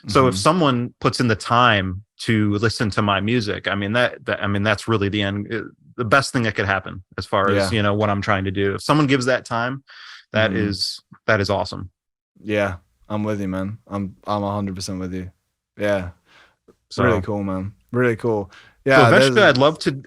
So if someone puts in the time to listen to my music, I mean, that's really the end, the best thing that could happen as far as, what I'm trying to do. If someone gives that time, that is awesome. Yeah, I'm with you, man. I'm 100% with you. Yeah. So, really cool, man. Really cool. Yeah. So eventually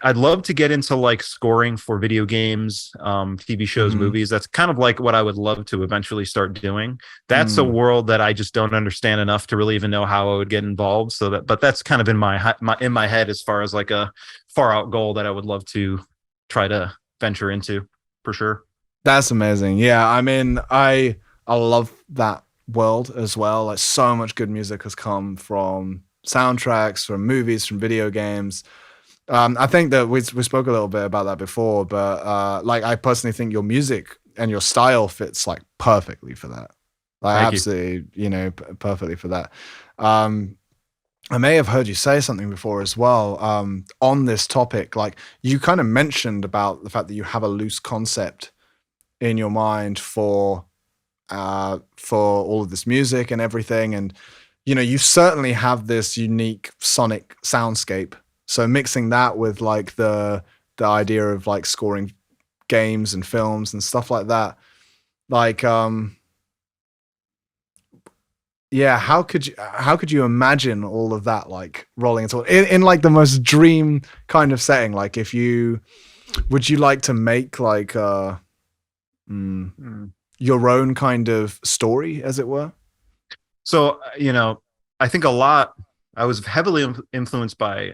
I'd love to get into like scoring for video games, TV shows, movies. That's kind of like what I would love to eventually start doing. That's a world that I just don't understand enough to really even know how I would get involved. But that's kind of in my head as far as like a far out goal that I would love to try to venture into, for sure. That's amazing. Yeah. I mean, I love that world as well. Like, so much good music has come from soundtracks, from movies, from video games. I think that we spoke a little bit about that before, but like, I personally think your music and your style fits like perfectly for that. Like, absolutely, perfectly for that. I may have heard you say something before as well, on this topic. Like, you kind of mentioned about the fact that you have a loose concept in your mind for all of this music and everything, and you certainly have this unique sonic soundscape. So mixing that with like the idea of like scoring games and films and stuff like that, like, how could you imagine all of that like rolling into in like the most dream kind of setting? Like, would you like to make like your own kind of story, as it were? So, I think I was heavily influenced by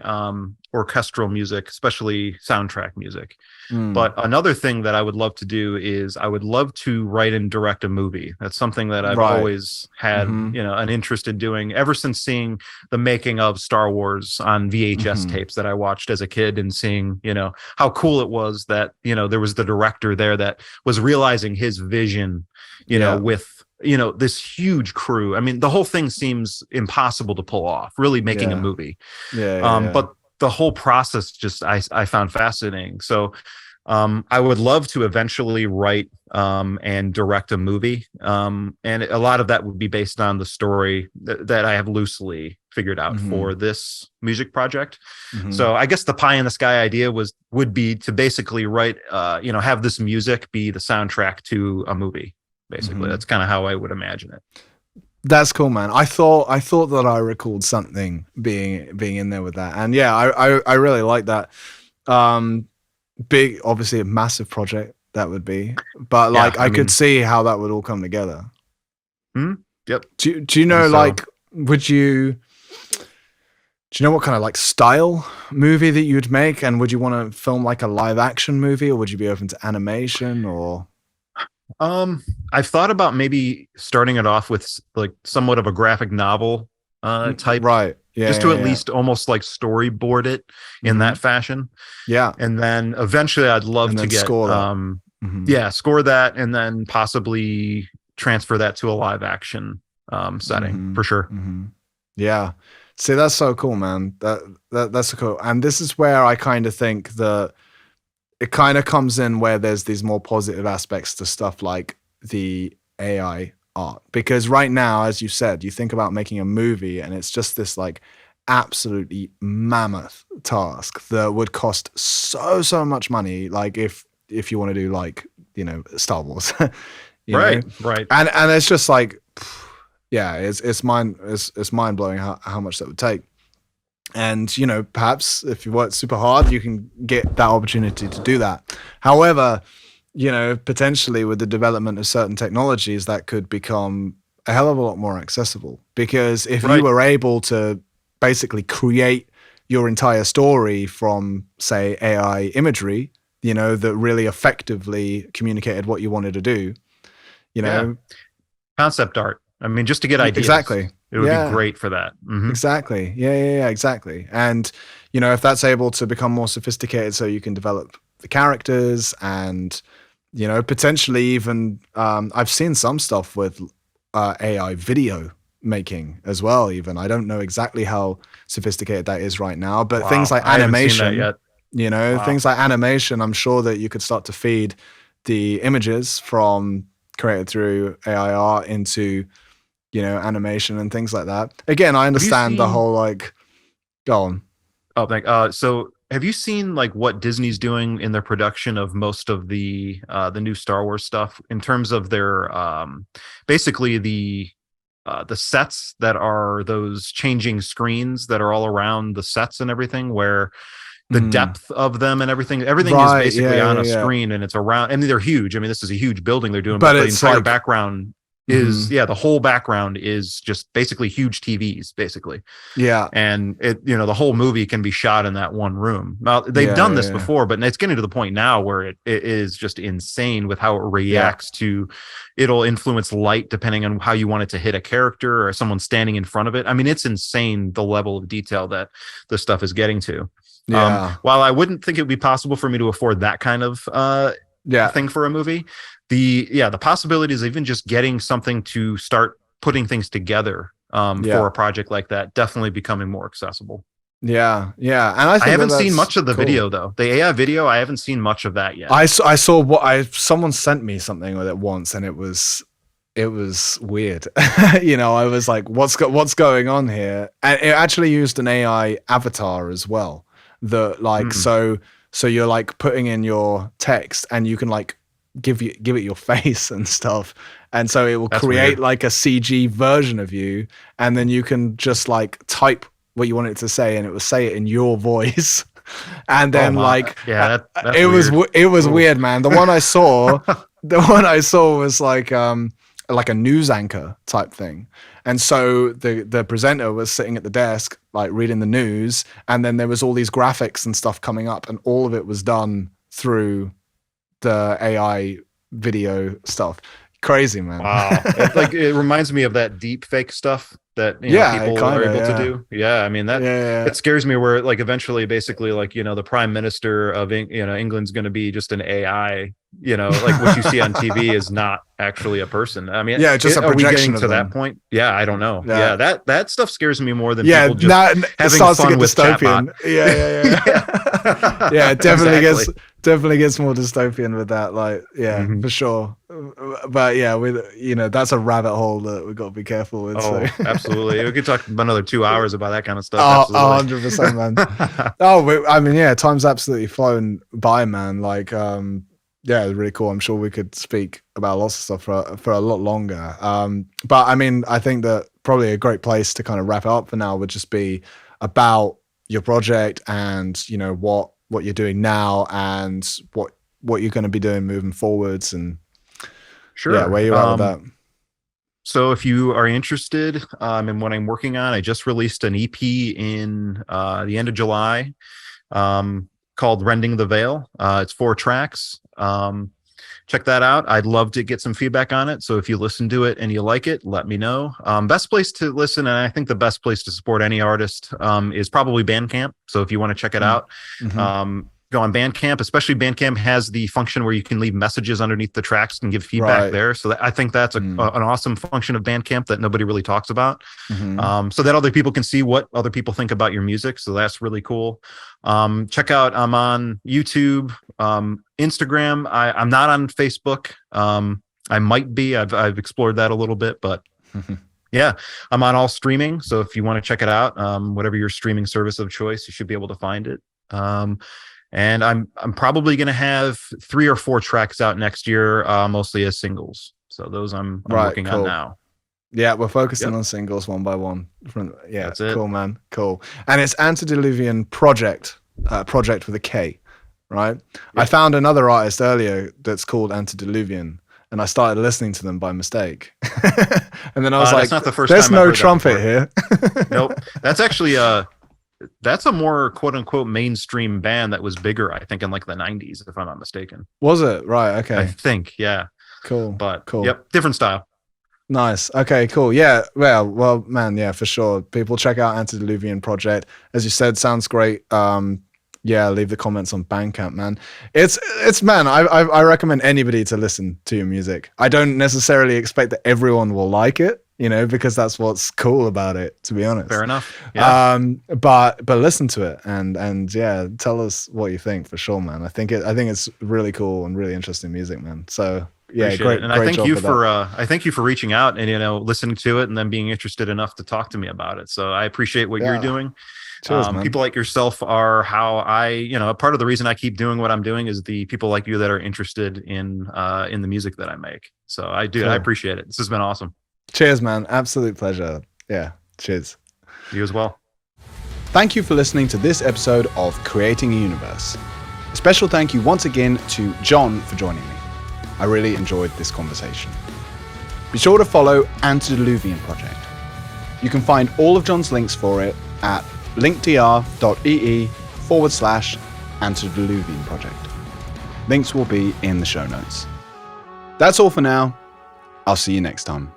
orchestral music, especially soundtrack music. But another thing that I would love to do is I would love to write and direct a movie. That's something that I've always had, an interest in doing ever since seeing the making of Star Wars on VHS tapes that I watched as a kid, and seeing, how cool it was that, there was the director there that was realizing his vision, with this huge crew. I mean, the whole thing seems impossible to pull off, really making a movie. But the whole process just I found fascinating. So I would love to eventually write and direct a movie. And a lot of that would be based on the story that I have loosely figured out for this music project. So I guess the pie in the sky idea would be to basically write, have this music be the soundtrack to a movie. Basically, that's kind of how I would imagine it. That's cool, man. I thought that I recalled something being in there with that, and yeah, I really like that. Big, obviously a massive project that would be, but like I could see how that would all come together. Yep. Do you know, like, do you know what kind of like style movie that you'd make, and would you want to film like a live action movie, or would you be open to animation, or? I've thought about maybe starting it off with like somewhat of a graphic novel type just to at least almost like storyboard it in that fashion. Yeah. And then eventually I'd love to get score that. Yeah, score that, and then possibly transfer that to a live action setting for sure. Yeah. See, that's so cool, man. That's so cool. And this is where I kind of think that it kind of comes in where there's these more positive aspects to stuff like the AI art. Because right now, as you said, you think about making a movie and it's just this like absolutely mammoth task that would cost so much money. Like if you want to do like, you know, Star Wars, right. And it's just like, yeah, it's mind blowing how much that would take. And, you know, perhaps if you work super hard, you can get that opportunity to do that. However, you know, potentially with the development of certain technologies, that could become a hell of a lot more accessible. Because if you were able to basically create your entire story from, say, AI imagery, you know, that really effectively communicated what you wanted to do, you know. Concept art. I mean, just to get ideas. Exactly. It would be great for that. Exactly. Yeah, exactly. And, you know, if that's able to become more sophisticated so you can develop the characters and, you know, potentially even, I've seen some stuff with AI video making as well, even. I don't know exactly how sophisticated that is right now, but things like animation, you know, things like animation, I'm sure that you could start to feed the images from created through AI art into, you know, animation and things like that. Again, I understand the whole like, go on. Oh, so have you seen like what Disney's doing in their production of most of the new Star Wars stuff in terms of their basically the sets that are those changing screens that are all around the sets and everything, where the depth of them and everything is basically on a screen, and it's around, and they're huge. I mean, this is a huge building they're doing, but the entire like, background is the whole background is just basically huge TVs, basically. Yeah. And it, you know, the whole movie can be shot in that one room. Now they've done this before, but it's getting to the point now where it is just insane with how it reacts to, it'll influence light depending on how you want it to hit a character or someone standing in front of it. I mean, it's insane the level of detail that the stuff is getting to. While I wouldn't think it would be possible for me to afford that kind of thing for a movie, the possibilities of even just getting something to start putting things together for a project like that definitely becoming more accessible. Yeah. And I haven't seen much of the video though. The AI video, I haven't seen much of that yet. I saw someone sent me something with it once, and it was weird. You know, I was like, what's going on here? And it actually used an AI avatar as well. That like so you're like putting in your text and you can like give it your face and stuff, and so it will create like a CG version of you, and then you can just like type what you want it to say and it will say it in your voice. And then it was weird, man. The one I saw was like a news anchor type thing. And so the presenter was sitting at the desk, like reading the news, and then there was all these graphics and stuff coming up, and all of it was done through the AI video stuff. Crazy, man. Wow. It reminds me of that deep fake stuff that people are able to do. Yeah, I mean it scares me where like eventually basically like, you know, the prime minister of England's going to be just an AI, you know, like what you see on TV is not actually a person. I mean, just a projection. Are we getting to that point? Yeah, I don't know. Yeah, that stuff scares me more than people just having fun with chatbot. Yeah, it definitely gets more dystopian with that, like for sure. But yeah, that's a rabbit hole that we've got to be careful with. Absolutely. We could talk another 2 hours about that kind of stuff. 100%, man. I mean, time's absolutely flown by, man. Like it's really cool. I'm sure we could speak about lots of stuff for a lot longer. But I mean, I think that probably a great place to kind of wrap it up for now would just be about your project and, you know, what you're doing now and what you're going to be doing moving forwards, and where you're at with that. So if you are interested in what I'm working on, I just released an EP in the end of July called Rending the Veil. It's 4 tracks. check that out. I'd love to get some feedback on it. So if you listen to it and you like it, let me know. Best place to listen, and I think the best place to support any artist is probably Bandcamp. So if you want to check it out, go on Bandcamp. Especially Bandcamp has the function where you can leave messages underneath the tracks and give feedback there. So I think that's an awesome function of Bandcamp that nobody really talks about. So that other people can see what other people think about your music. So that's really cool. Check out, I'm on YouTube, Instagram. I'm not on Facebook. I might be. I've explored that a little bit, but yeah, I'm on all streaming. So if you want to check it out, whatever your streaming service of choice, you should be able to find it. And I'm probably going to have 3 or 4 tracks out next year, mostly as singles. So those I'm working on now. Yeah, we're focusing on singles one by one. That's it. Cool, man. Cool. And it's Antediluvian Projekt, project with a K, right? Yep. I found another artist earlier that's called Antediluvian, and I started listening to them by mistake. And then I was like, that's not the first there's time no trumpet here. Nope. That's actually that's a more quote unquote mainstream band that was bigger, I think, in like the 90s, if I'm not mistaken. Was it? Right. Okay. I think, yeah. Cool. But cool. Yep, different style. Nice. Okay, cool. Yeah. Well, man, yeah, for sure. People check out Antediluvian Projekt. As you said, sounds great. Yeah, leave the comments on Bandcamp, man. It's man, I recommend anybody to listen to your music. I don't necessarily expect that everyone will like it, because that's what's cool about it, to be honest. Fair enough. Yeah. But listen to it and yeah, tell us what you think for sure, man. I think it's really cool and really interesting music, man. So yeah, Appreciate great. It. And great I thank job you for I thank you for reaching out and listening to it and then being interested enough to talk to me about it. So I appreciate what you're doing. Cheers, man. People like yourself are how I, part of the reason I keep doing what I'm doing is the people like you that are interested in the music that I make. So I do. Cool. I appreciate it. This has been awesome. Cheers, man. Absolute pleasure. Yeah. Cheers. You as well. Thank you for listening to this episode of Creating a Universe. A special thank you once again to John for joining me. I really enjoyed this conversation. Be sure to follow Antediluvian Projekt. You can find all of John's links for it at linktr.ee/Antediluvian Projekt. Links will be in the show notes. That's all for now. I'll see you next time.